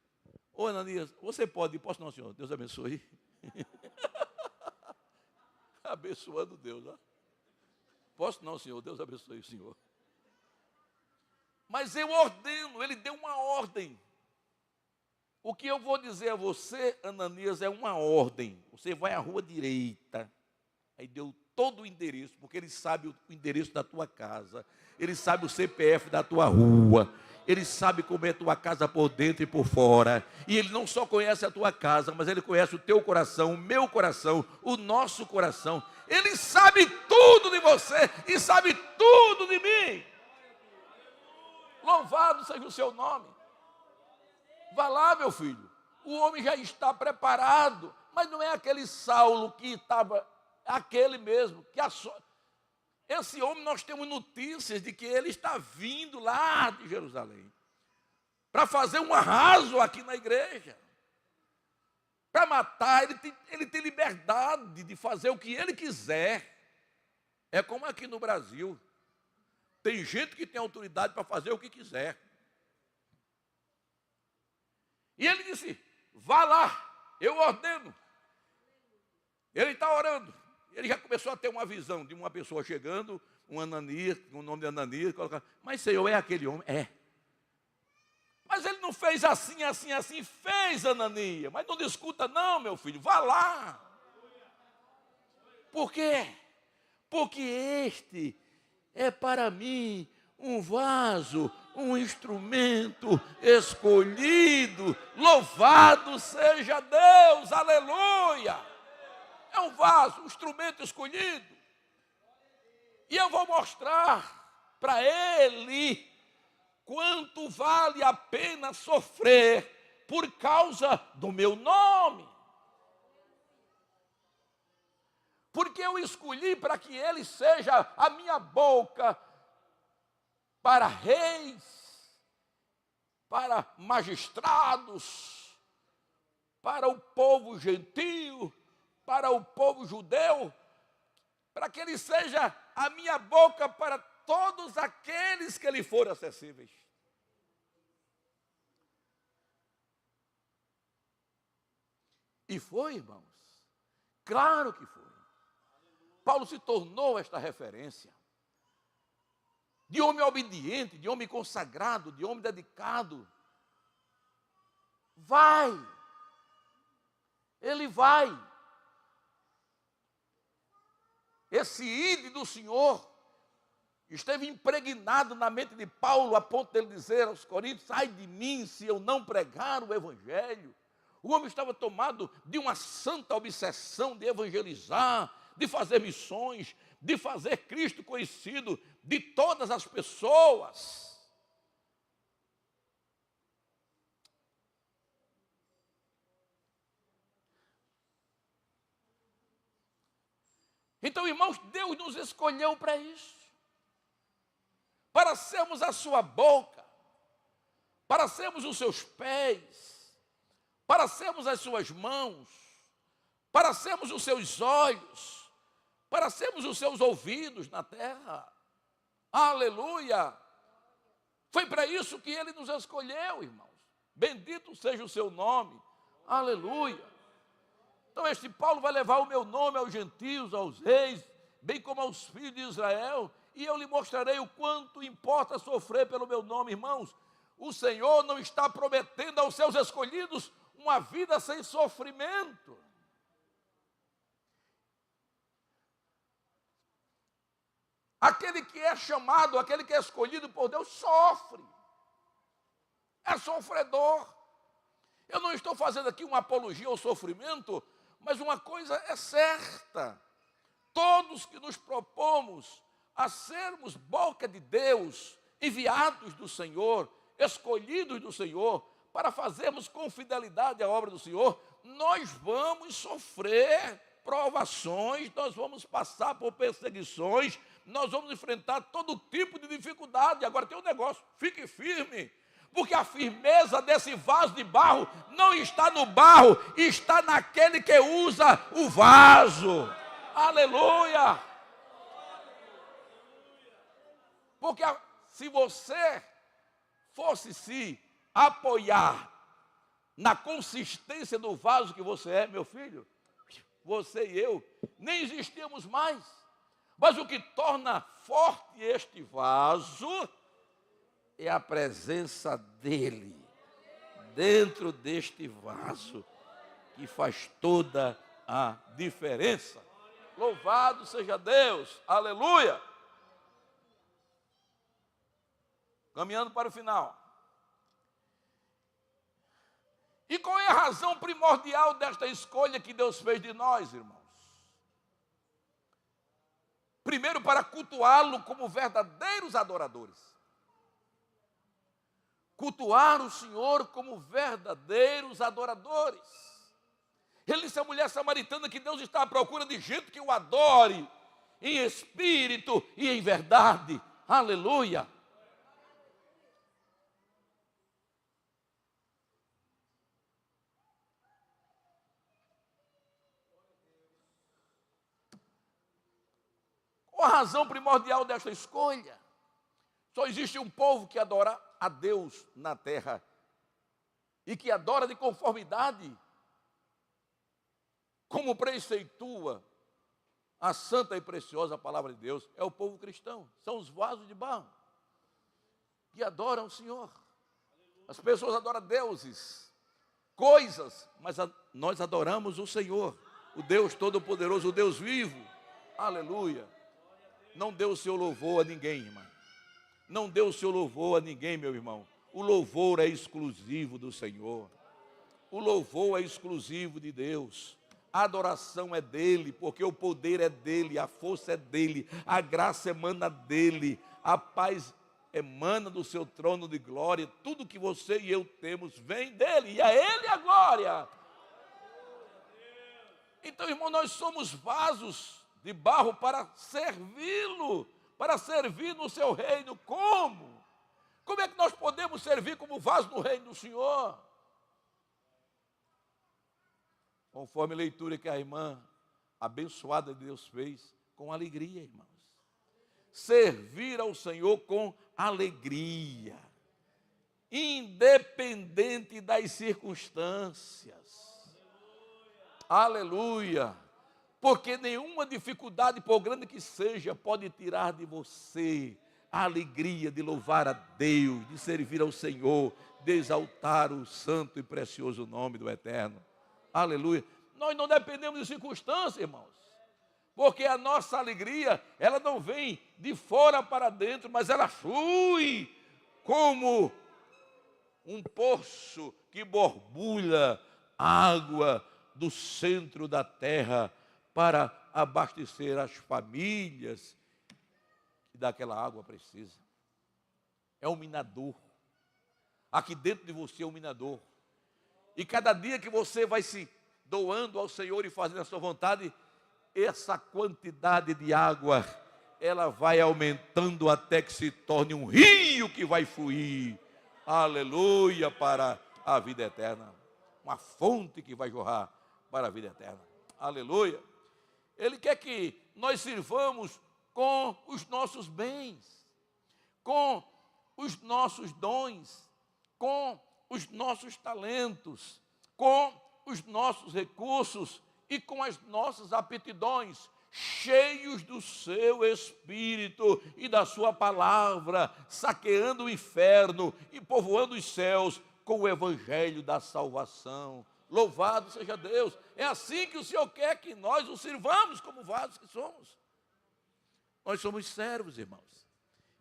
ô Ananias, você pode ir? Posso não, Senhor? Deus abençoe. Abençoando Deus, ó. Posso não, Senhor? Deus abençoe o Senhor. Mas eu ordeno, ele deu uma ordem. O que eu vou dizer a você, Ananias, é uma ordem. Você vai à rua direita. Aí deu todo o endereço, porque ele sabe o endereço da tua casa. Ele sabe o CPF da tua rua. Ele sabe como é a tua casa por dentro e por fora. E ele não só conhece a tua casa, mas ele conhece o teu coração, o meu coração, o nosso coração. Ele sabe tudo de você e sabe tudo de mim. Louvado seja o seu nome. Vá lá, meu filho. O homem já está preparado. Mas não é aquele Saulo que estava, aquele mesmo. Esse homem, nós temos notícias de que ele está vindo lá de Jerusalém para fazer um arraso aqui na igreja. Para matar, ele tem liberdade de fazer o que ele quiser. É como aqui no Brasil. Tem gente que tem autoridade para fazer o que quiser. E ele disse, vá lá, eu ordeno. Ele está orando. Ele já começou a ter uma visão de uma pessoa chegando, um Ananias, com o nome de Ananias, mas Senhor, é aquele homem? É. Mas ele não fez assim, assim, assim, fez Ananias. Mas não discuta não, meu filho, vá lá. Por quê? Porque este é para mim um vaso, um instrumento escolhido. Louvado seja Deus, aleluia. É um vaso, um instrumento escolhido. E eu vou mostrar para ele quanto vale a pena sofrer por causa do meu nome. Porque eu escolhi para que ele seja a minha boca para reis, para magistrados, para o povo gentio, para o povo judeu, para que ele seja a minha boca para todos aqueles que lhe forem acessíveis. E foi, irmãos, claro que foi. Paulo se tornou esta referência de homem obediente, de homem consagrado, de homem dedicado. Vai, ele vai. Esse ide do Senhor esteve impregnado na mente de Paulo, a ponto de ele dizer aos Coríntios, ai de mim se eu não pregar o Evangelho. O homem estava tomado de uma santa obsessão de evangelizar, de fazer missões, de fazer Cristo conhecido de todas as pessoas. Então, irmãos, Deus nos escolheu para isso, para sermos a sua boca, para sermos os seus pés, para sermos as suas mãos, para sermos os seus olhos, para sermos os seus ouvidos na terra. Aleluia! Foi para isso que ele nos escolheu, irmãos. Bendito seja o seu nome. Aleluia. Então este Paulo vai levar o meu nome aos gentios, aos reis, bem como aos filhos de Israel, e eu lhe mostrarei o quanto importa sofrer pelo meu nome, irmãos. O Senhor não está prometendo aos seus escolhidos uma vida sem sofrimento. Aquele que é chamado, aquele que é escolhido por Deus, sofre. É sofredor. Eu não estou fazendo aqui uma apologia ao sofrimento, mas uma coisa é certa. Todos que nos propomos a sermos boca de Deus, enviados do Senhor, escolhidos do Senhor, para fazermos com fidelidade a obra do Senhor, nós vamos sofrer provações, nós vamos passar por perseguições, nós vamos enfrentar todo tipo de dificuldade. Agora tem um negócio, fique firme, porque a firmeza desse vaso de barro não está no barro, está naquele que usa o vaso. Aleluia! Porque se você fosse se apoiar na consistência do vaso que você é, meu filho, você e eu, nem existíamos mais. Mas o que torna forte este vaso é a presença dele dentro deste vaso, que faz toda a diferença. Louvado seja Deus, aleluia! Caminhando para o final. E qual é a razão primordial desta escolha que Deus fez de nós, irmãos? Primeiro, para cultuá-lo como verdadeiros adoradores. Cultuar o Senhor como verdadeiros adoradores. Ele disse à mulher samaritana que Deus está à procura de gente que o adore em espírito e em verdade. Aleluia! Qual a razão primordial desta escolha? Só existe um povo que adora a Deus na terra e que adora de conformidade, como preceitua a santa e preciosa palavra de Deus. É o povo cristão, são os vasos de barro que adoram o Senhor. As pessoas adoram deuses, coisas, mas nós adoramos o Senhor, o Deus Todo-Poderoso, o Deus vivo. Aleluia! Não dê o seu louvor a ninguém, irmão. Não dê o seu louvor a ninguém, meu irmão. O louvor é exclusivo do Senhor. O louvor é exclusivo de Deus. A adoração é dele, porque o poder é dele, a força é dele, a graça emana dele, a paz emana do seu trono de glória. Tudo que você e eu temos vem dele, e a ele a glória. Então, irmão, nós somos vasos de barro para servi-lo, para servir no seu reino. Como? Como é que nós podemos servir como vaso no reino do Senhor? Conforme a leitura que a irmã abençoada de Deus fez, com alegria, irmãos. Servir ao Senhor com alegria, independente das circunstâncias. Aleluia! Porque nenhuma dificuldade, por grande que seja, pode tirar de você a alegria de louvar a Deus, de servir ao Senhor, de exaltar o santo e precioso nome do Eterno. Aleluia. Nós não dependemos de circunstâncias, irmãos, porque a nossa alegria, ela não vem de fora para dentro, mas ela flui como um poço que borbulha água do centro da terra para abastecer as famílias que daquela água precisa. É um minador. Aqui dentro de você é um minador. E cada dia que você vai se doando ao Senhor e fazendo a sua vontade, essa quantidade de água, ela vai aumentando até que se torne um rio que vai fluir. Aleluia, para a vida eterna. Uma fonte que vai jorrar para a vida eterna. Aleluia. Ele quer que nós sirvamos com os nossos bens, com os nossos dons, com os nossos talentos, com os nossos recursos e com as nossas aptidões, cheios do seu Espírito e da sua palavra, saqueando o inferno e povoando os céus com o evangelho da salvação. Louvado seja Deus. É assim que o Senhor quer que nós o sirvamos como vasos que somos. Nós somos servos, irmãos.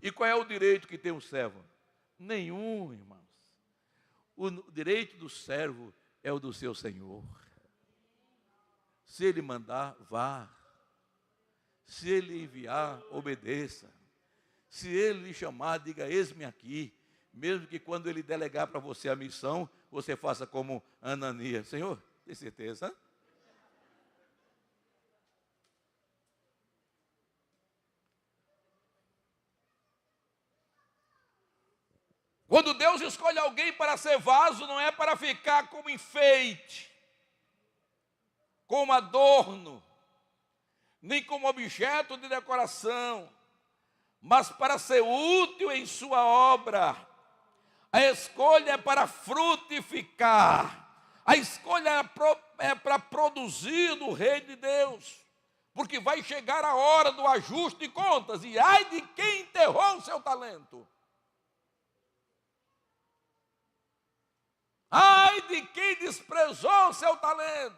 E qual é o direito que tem um servo? Nenhum, irmãos. O direito do servo é o do seu Senhor. Se ele mandar, vá. Se ele enviar, obedeça. Se ele lhe chamar, diga, eis-me aqui. Mesmo que quando ele delegar para você a missão, você faça como Ananias. Senhor, tem certeza? Quando Deus escolhe alguém para ser vaso, não é para ficar como enfeite, como adorno, nem como objeto de decoração, mas para ser útil em sua obra. A escolha é para frutificar, a escolha é para produzir no reino de Deus, porque vai chegar a hora do ajuste de contas, e ai de quem enterrou o seu talento. Ai de quem desprezou o seu talento.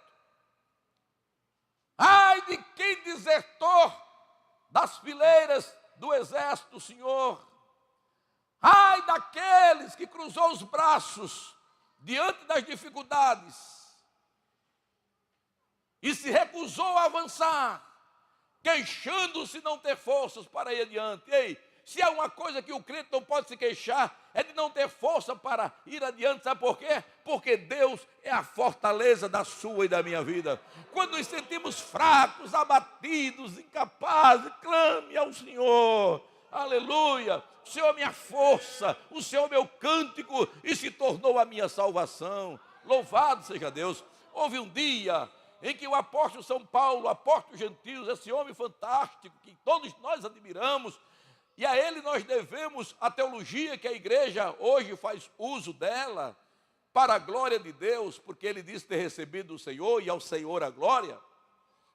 Ai de quem desertou das fileiras do exército do Senhor. Ai daqueles que cruzou os braços diante das dificuldades e se recusou a avançar, queixando-se não ter forças para ir adiante. Ei, se há uma coisa que o crente não pode se queixar, é de não ter força para ir adiante. Sabe por quê? Porque Deus é a fortaleza da sua e da minha vida. Quando nos sentimos fracos, abatidos, incapazes, clame ao Senhor. Aleluia. O Senhor é minha força, o Senhor é meu cântico e se tornou a minha salvação. Louvado seja Deus. Houve um dia em que o apóstolo São Paulo, o apóstolo dos gentios, esse homem fantástico que todos nós admiramos, e a ele nós devemos a teologia que a igreja hoje faz uso dela, para a glória de Deus, porque ele disse ter recebido do Senhor e ao Senhor a glória.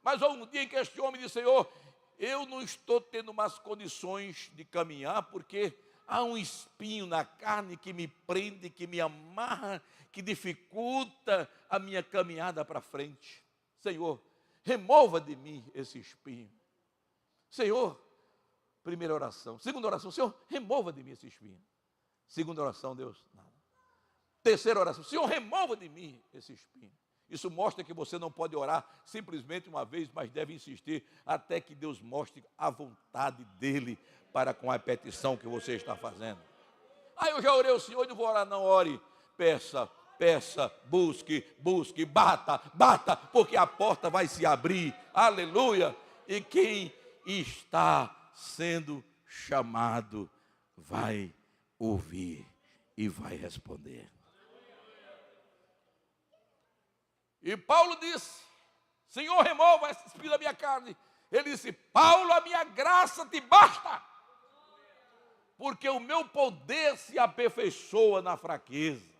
Mas houve um dia em que este homem disse, Senhor, eu não estou tendo mais condições de caminhar, porque há um espinho na carne que me prende, que me amarra, que dificulta a minha caminhada para frente. Senhor, remova de mim esse espinho. Senhor, primeira oração. Segunda oração, Senhor, remova de mim esse espinho. Segunda oração, Deus, nada. Terceira oração, Senhor, remova de mim esse espinho. Isso mostra que você não pode orar simplesmente uma vez, mas deve insistir até que Deus mostre a vontade dEle para com a petição que você está fazendo. Eu já orei ao Senhor e não vou orar, não. Ore, peça, busque, bata, porque a porta vai se abrir. Aleluia. E quem está sendo chamado vai ouvir e vai responder. E Paulo disse, Senhor, remova esse espinho da minha carne. Ele disse, Paulo, a minha graça te basta, porque o meu poder se aperfeiçoa na fraqueza.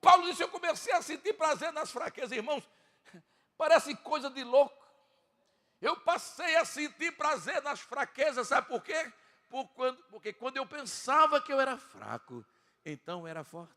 Paulo disse, eu comecei a sentir prazer nas fraquezas. Irmãos, parece coisa de louco. Eu passei a sentir prazer nas fraquezas, sabe por quê? Porque quando eu pensava que eu era fraco, então eu era forte.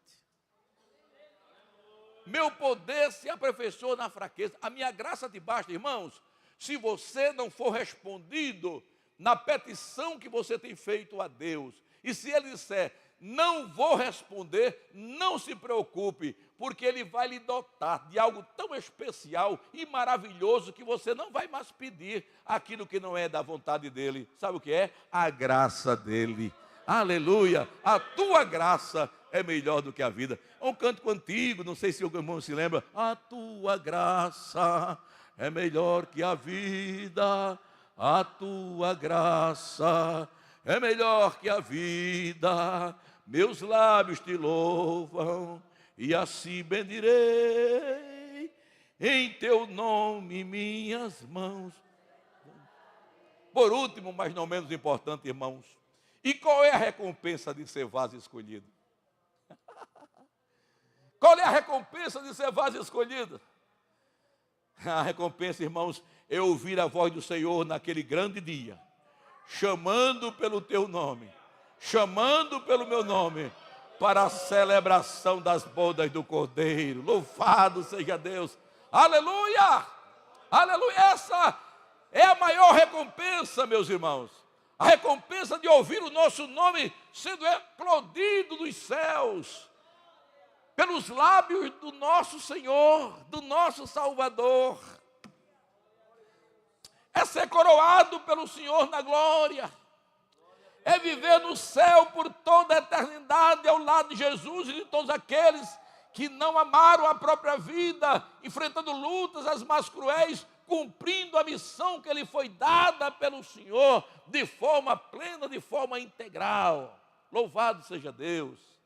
Meu poder se aperfeiçoa na fraqueza. A minha graça te basta, irmãos. Se você não for respondido na petição que você tem feito a Deus, e se Ele disser, não vou responder, não se preocupe, porque Ele vai lhe dotar de algo tão especial e maravilhoso que você não vai mais pedir aquilo que não é da vontade dEle. Sabe o que é? A graça dEle. Aleluia! A tua graça é melhor do que a vida. É um cântico antigo, não sei se o irmão se lembra. A tua graça é melhor que a vida. A tua graça é melhor que a vida. Meus lábios te louvam e assim bendirei em teu nome minhas mãos. Por último, mas não menos importante, irmãos, e qual é a recompensa de ser vaso escolhido? Qual é a recompensa de ser vaso escolhido? A recompensa, irmãos, é ouvir a voz do Senhor naquele grande dia, chamando pelo teu nome, chamando pelo meu nome, para a celebração das bodas do Cordeiro. Louvado seja Deus. Aleluia! Aleluia! Essa é a maior recompensa, meus irmãos. A recompensa de ouvir o nosso nome sendo eclodido dos céus, pelos lábios do nosso Senhor, do nosso Salvador. É ser coroado pelo Senhor na glória. É viver no céu por toda a eternidade ao lado de Jesus e de todos aqueles que não amaram a própria vida, enfrentando lutas as mais cruéis, cumprindo a missão que lhe foi dada pelo Senhor de forma plena, de forma integral. Louvado seja Deus.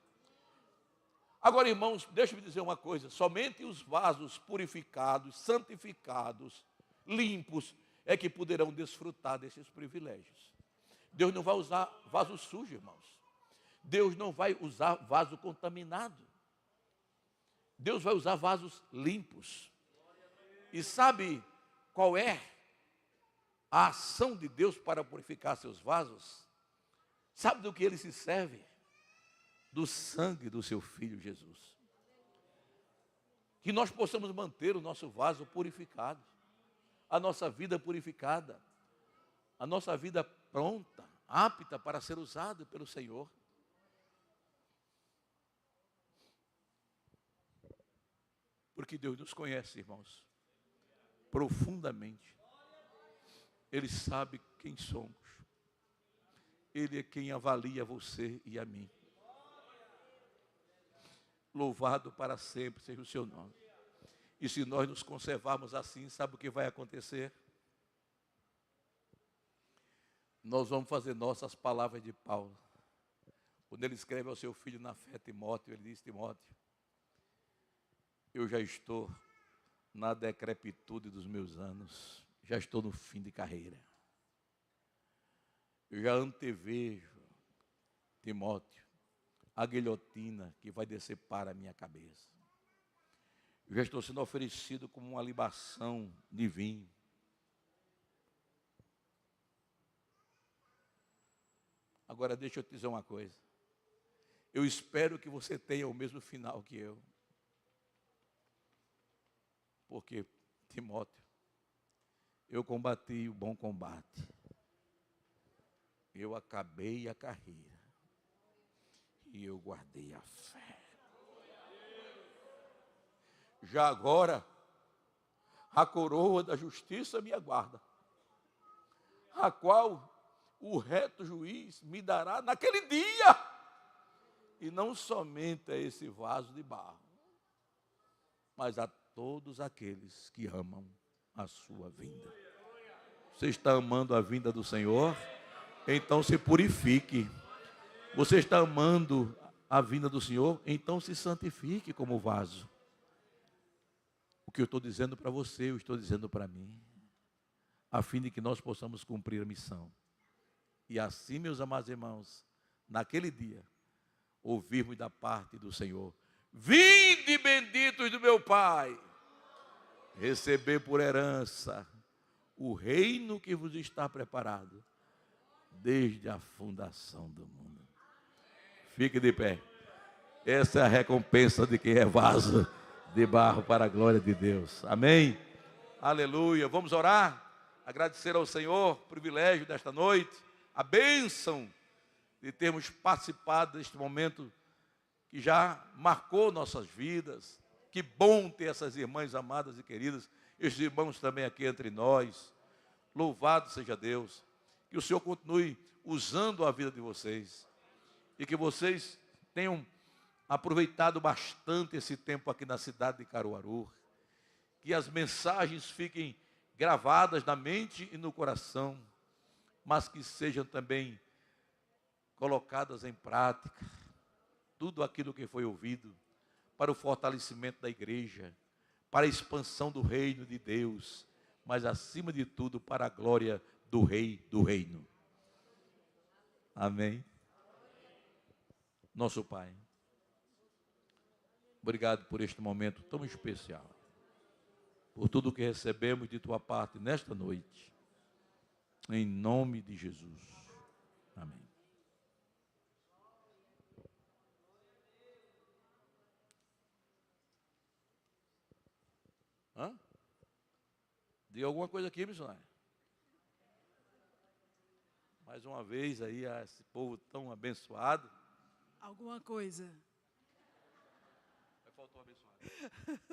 Agora, irmãos, deixa-me dizer uma coisa: somente os vasos purificados, santificados, limpos, é que poderão desfrutar desses privilégios. Deus não vai usar vaso sujo, irmãos. Deus não vai usar vaso contaminado. Deus vai usar vasos limpos. E sabe qual é a ação de Deus para purificar seus vasos? Sabe do que ele se serve? Do sangue do seu Filho Jesus. Que nós possamos manter o nosso vaso purificado, a nossa vida purificada, a nossa vida pronta, apta para ser usada pelo Senhor. Porque Deus nos conhece, irmãos, profundamente. Ele sabe quem somos. Ele é quem avalia você e a mim. Louvado para sempre seja o seu nome. E se nós nos conservarmos assim, sabe o que vai acontecer? Nós vamos fazer nossas palavras de Paulo. Quando ele escreve ao seu filho na fé, Timóteo, ele diz: Timóteo, eu já estou na decrepitude dos meus anos, já estou no fim de carreira. Eu já antevejo, Timóteo, a guilhotina que vai descer para a minha cabeça. Eu já estou sendo oferecido como uma libação de vinho. Agora deixa eu te dizer uma coisa. Eu espero que você tenha o mesmo final que eu. Porque, Timóteo, eu combati o bom combate. Eu acabei a carreira. E eu guardei a fé. Já agora, a coroa da justiça me aguarda, a qual o reto juiz me dará naquele dia. E não somente a esse vaso de barro, mas a todos aqueles que amam a sua vinda. Você está amando a vinda do Senhor? Então se purifique. Você está amando a vinda do Senhor? Então se santifique como vaso. O que eu estou dizendo para você, eu estou dizendo para mim, a fim de que nós possamos cumprir a missão. E assim, meus amados irmãos, naquele dia, ouvirmos da parte do Senhor: vinde, benditos do meu Pai, receber por herança o reino que vos está preparado desde a fundação do mundo. Fique de pé. Essa é a recompensa de quem é vaso de barro para a glória de Deus. Amém? Aleluia. Vamos orar, agradecer ao Senhor o privilégio desta noite, a bênção de termos participado deste momento que já marcou nossas vidas. Que bom ter essas irmãs amadas e queridas, esses irmãos também aqui entre nós. Louvado seja Deus. Que o Senhor continue usando a vida de vocês e que vocês tenham aproveitado bastante esse tempo aqui na cidade de Caruaru. Que as mensagens fiquem gravadas na mente e no coração, mas que sejam também colocadas em prática. Tudo aquilo que foi ouvido para o fortalecimento da igreja, para a expansão do reino de Deus, mas acima de tudo para a glória do Rei do Reino. Amém. Nosso Pai, Obrigado por este momento tão especial, por tudo que recebemos de tua parte nesta noite. Em nome de Jesus. Amém. Hã? Diga alguma coisa aqui, missionário. Mais uma vez aí a esse povo tão abençoado. Alguma coisa. Faltou abençoado.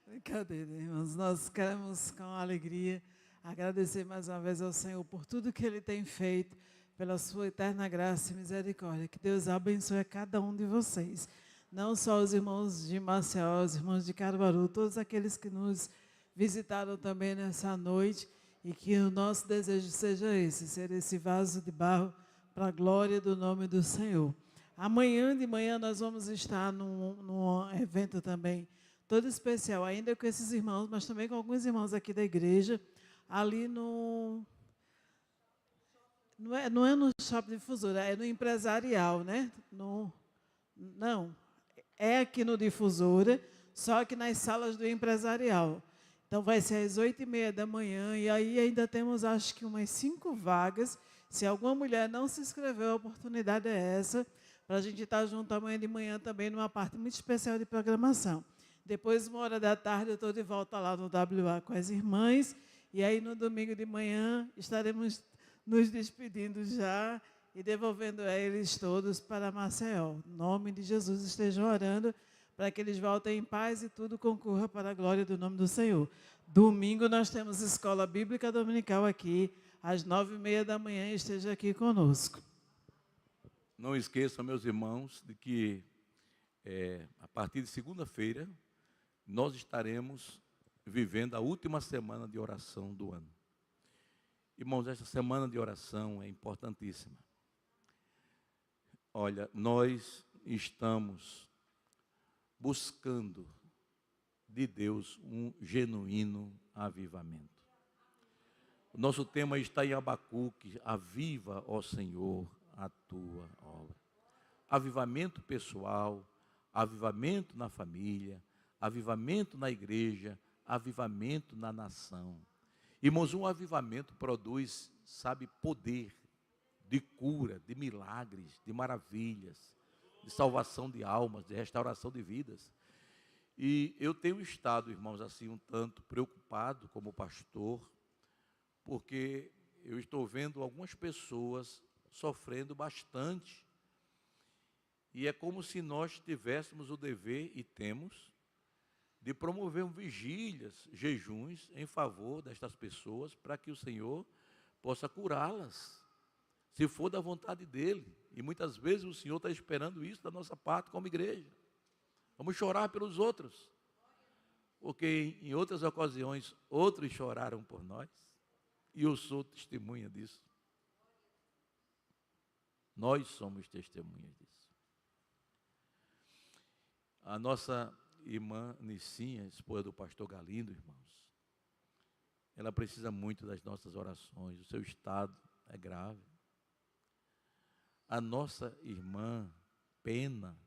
Brincadeira, irmãos. Nós queremos com alegria agradecer mais uma vez ao Senhor por tudo que Ele tem feito, pela sua eterna graça e misericórdia. Que Deus abençoe a cada um de vocês. Não só os irmãos de Maceió, os irmãos de Caruaru, todos aqueles que nos visitaram também nessa noite. E que o nosso desejo seja esse, ser esse vaso de barro para a glória do nome do Senhor. Amanhã de manhã nós vamos estar num evento também todo especial, ainda com esses irmãos, mas também com alguns irmãos aqui da igreja, ali no... Não é no Shopping Difusora, é no Empresarial, né? Não, é aqui no Difusora, só que nas salas do Empresarial. Então, vai ser às 8h30 da manhã, e aí ainda temos, acho que, umas 5 vagas. Se alguma mulher não se inscreveu, a oportunidade é essa, para a gente estar junto amanhã de manhã também, numa parte muito especial de programação. Depois, 1h da tarde, eu estou de volta lá no WA com as irmãs, e aí, no domingo de manhã, estaremos nos despedindo já e devolvendo a eles todos para Maceió. Em nome de Jesus, estejam orando, para que eles voltem em paz e tudo concorra para a glória do nome do Senhor. Domingo nós temos Escola Bíblica Dominical aqui, às 9h30 da manhã, esteja aqui conosco. Não esqueçam, meus irmãos, de que a partir de segunda-feira, nós estaremos vivendo a última semana de oração do ano. Irmãos, essa semana de oração é importantíssima. Olha, nós estamos buscando de Deus um genuíno avivamento. O nosso tema está em Abacuque: aviva, ó Senhor, a tua obra. Avivamento pessoal, avivamento na família, avivamento na igreja, avivamento na nação. Irmãos, um avivamento produz, poder de cura, de milagres, de maravilhas, de salvação de almas, de restauração de vidas. E eu tenho estado, irmãos, assim, um tanto preocupado como pastor, porque eu estou vendo algumas pessoas sofrendo bastante. E é como se nós tivéssemos o dever, e temos, de promover vigílias, jejuns em favor destas pessoas, para que o Senhor possa curá-las, se for da vontade dEle. E muitas vezes o Senhor está esperando isso da nossa parte como igreja. Vamos chorar pelos outros, porque em outras ocasiões outros choraram por nós, e eu sou testemunha disso. Nós somos testemunhas disso. A nossa irmã Nicinha, esposa do pastor Galindo, irmãos, ela precisa muito das nossas orações, o seu estado é grave. A nossa irmã Pena,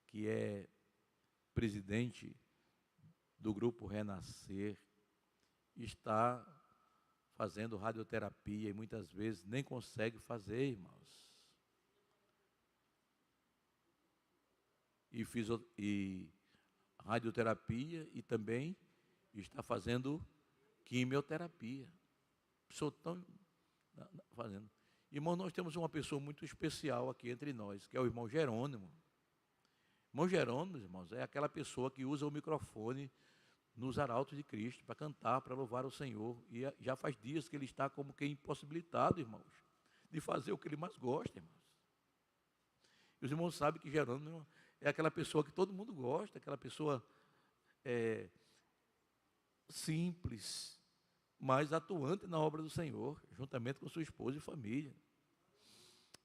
que é presidente do grupo Renascer, está fazendo radioterapia e muitas vezes nem consegue fazer, irmãos. E radioterapia e também está fazendo quimioterapia. Estou tão fazendo. Irmão, nós temos uma pessoa muito especial aqui entre nós, que é o irmão Jerônimo. Irmão Jerônimo, irmãos, é aquela pessoa que usa o microfone nos arautos de Cristo para cantar, para louvar o Senhor. E já faz dias que ele está como que impossibilitado, irmãos, de fazer o que ele mais gosta, irmãos. E os irmãos sabem que Jerônimo é aquela pessoa que todo mundo gosta, aquela pessoa simples, mas atuante na obra do Senhor, juntamente com sua esposa e família.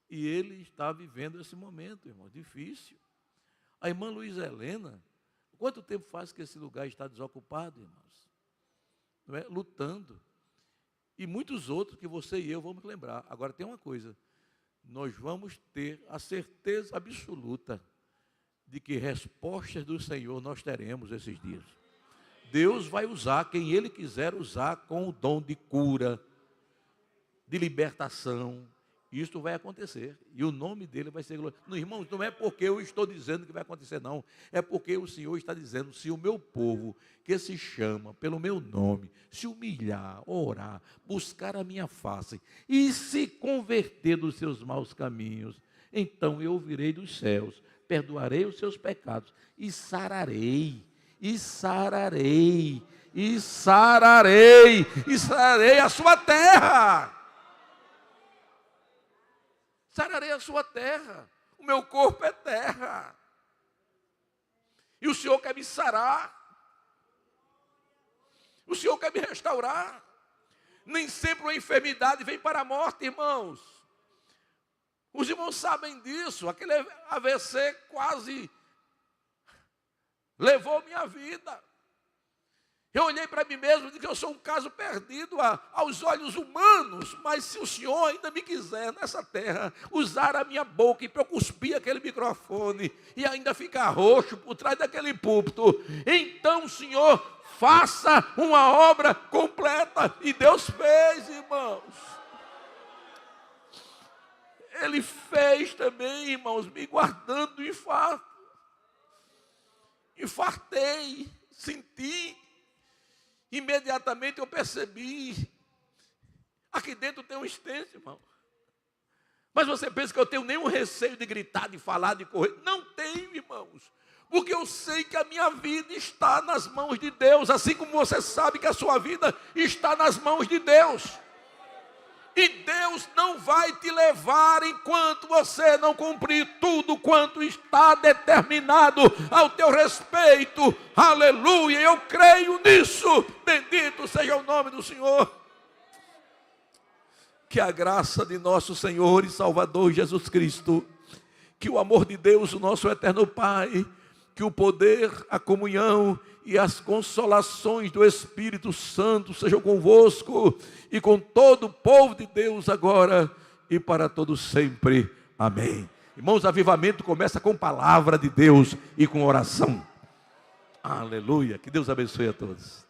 E ele está vivendo esse momento, irmão, difícil. A irmã Luísa Helena, quanto tempo faz que esse lugar está desocupado, irmãos? Não é? Lutando. E muitos outros que você e eu vamos lembrar. Agora tem uma coisa, nós vamos ter a certeza absoluta de que respostas do Senhor nós teremos esses dias. Deus vai usar quem Ele quiser usar com o dom de cura, de libertação. Isto vai acontecer. E o nome dele vai ser glorificado. Irmãos, não é porque eu estou dizendo que vai acontecer, não. É porque o Senhor está dizendo, se o meu povo, que se chama pelo meu nome, se humilhar, orar, buscar a minha face e se converter dos seus maus caminhos, então eu ouvirei dos céus, perdoarei os seus pecados e sararei a sua terra. Sararei a sua terra. O meu corpo é terra. E o Senhor quer me sarar. O Senhor quer me restaurar. Nem sempre uma enfermidade vem para a morte, irmãos. Os irmãos sabem disso. Aquele AVC quase levou minha vida. Eu olhei para mim mesmo e disse que eu sou um caso perdido aos olhos humanos, mas se o Senhor ainda me quiser nessa terra usar a minha boca para eu cuspir aquele microfone e ainda ficar roxo por trás daquele púlpito, então, Senhor, faça uma obra completa. E Deus fez, irmãos. Ele fez também, irmãos, me guardando do infarto. Infartei, senti. Imediatamente eu percebi, aqui dentro tem um stent, irmão. Mas você pensa que eu tenho nenhum receio de gritar, de falar, de correr? Não tenho, irmãos. Porque eu sei que a minha vida está nas mãos de Deus, assim como você sabe que a sua vida está nas mãos de Deus. E Deus não vai te levar enquanto você não cumprir tudo quanto está determinado ao teu respeito. Aleluia, eu creio nisso. Bendito seja o nome do Senhor. Que a graça de nosso Senhor e Salvador Jesus Cristo, que o amor de Deus, o nosso eterno Pai, que o poder, a comunhão e as consolações do Espírito Santo sejam convosco e com todo o povo de Deus agora e para todos sempre. Amém. Irmãos, avivamento começa com palavra de Deus e com oração. Aleluia. Que Deus abençoe a todos.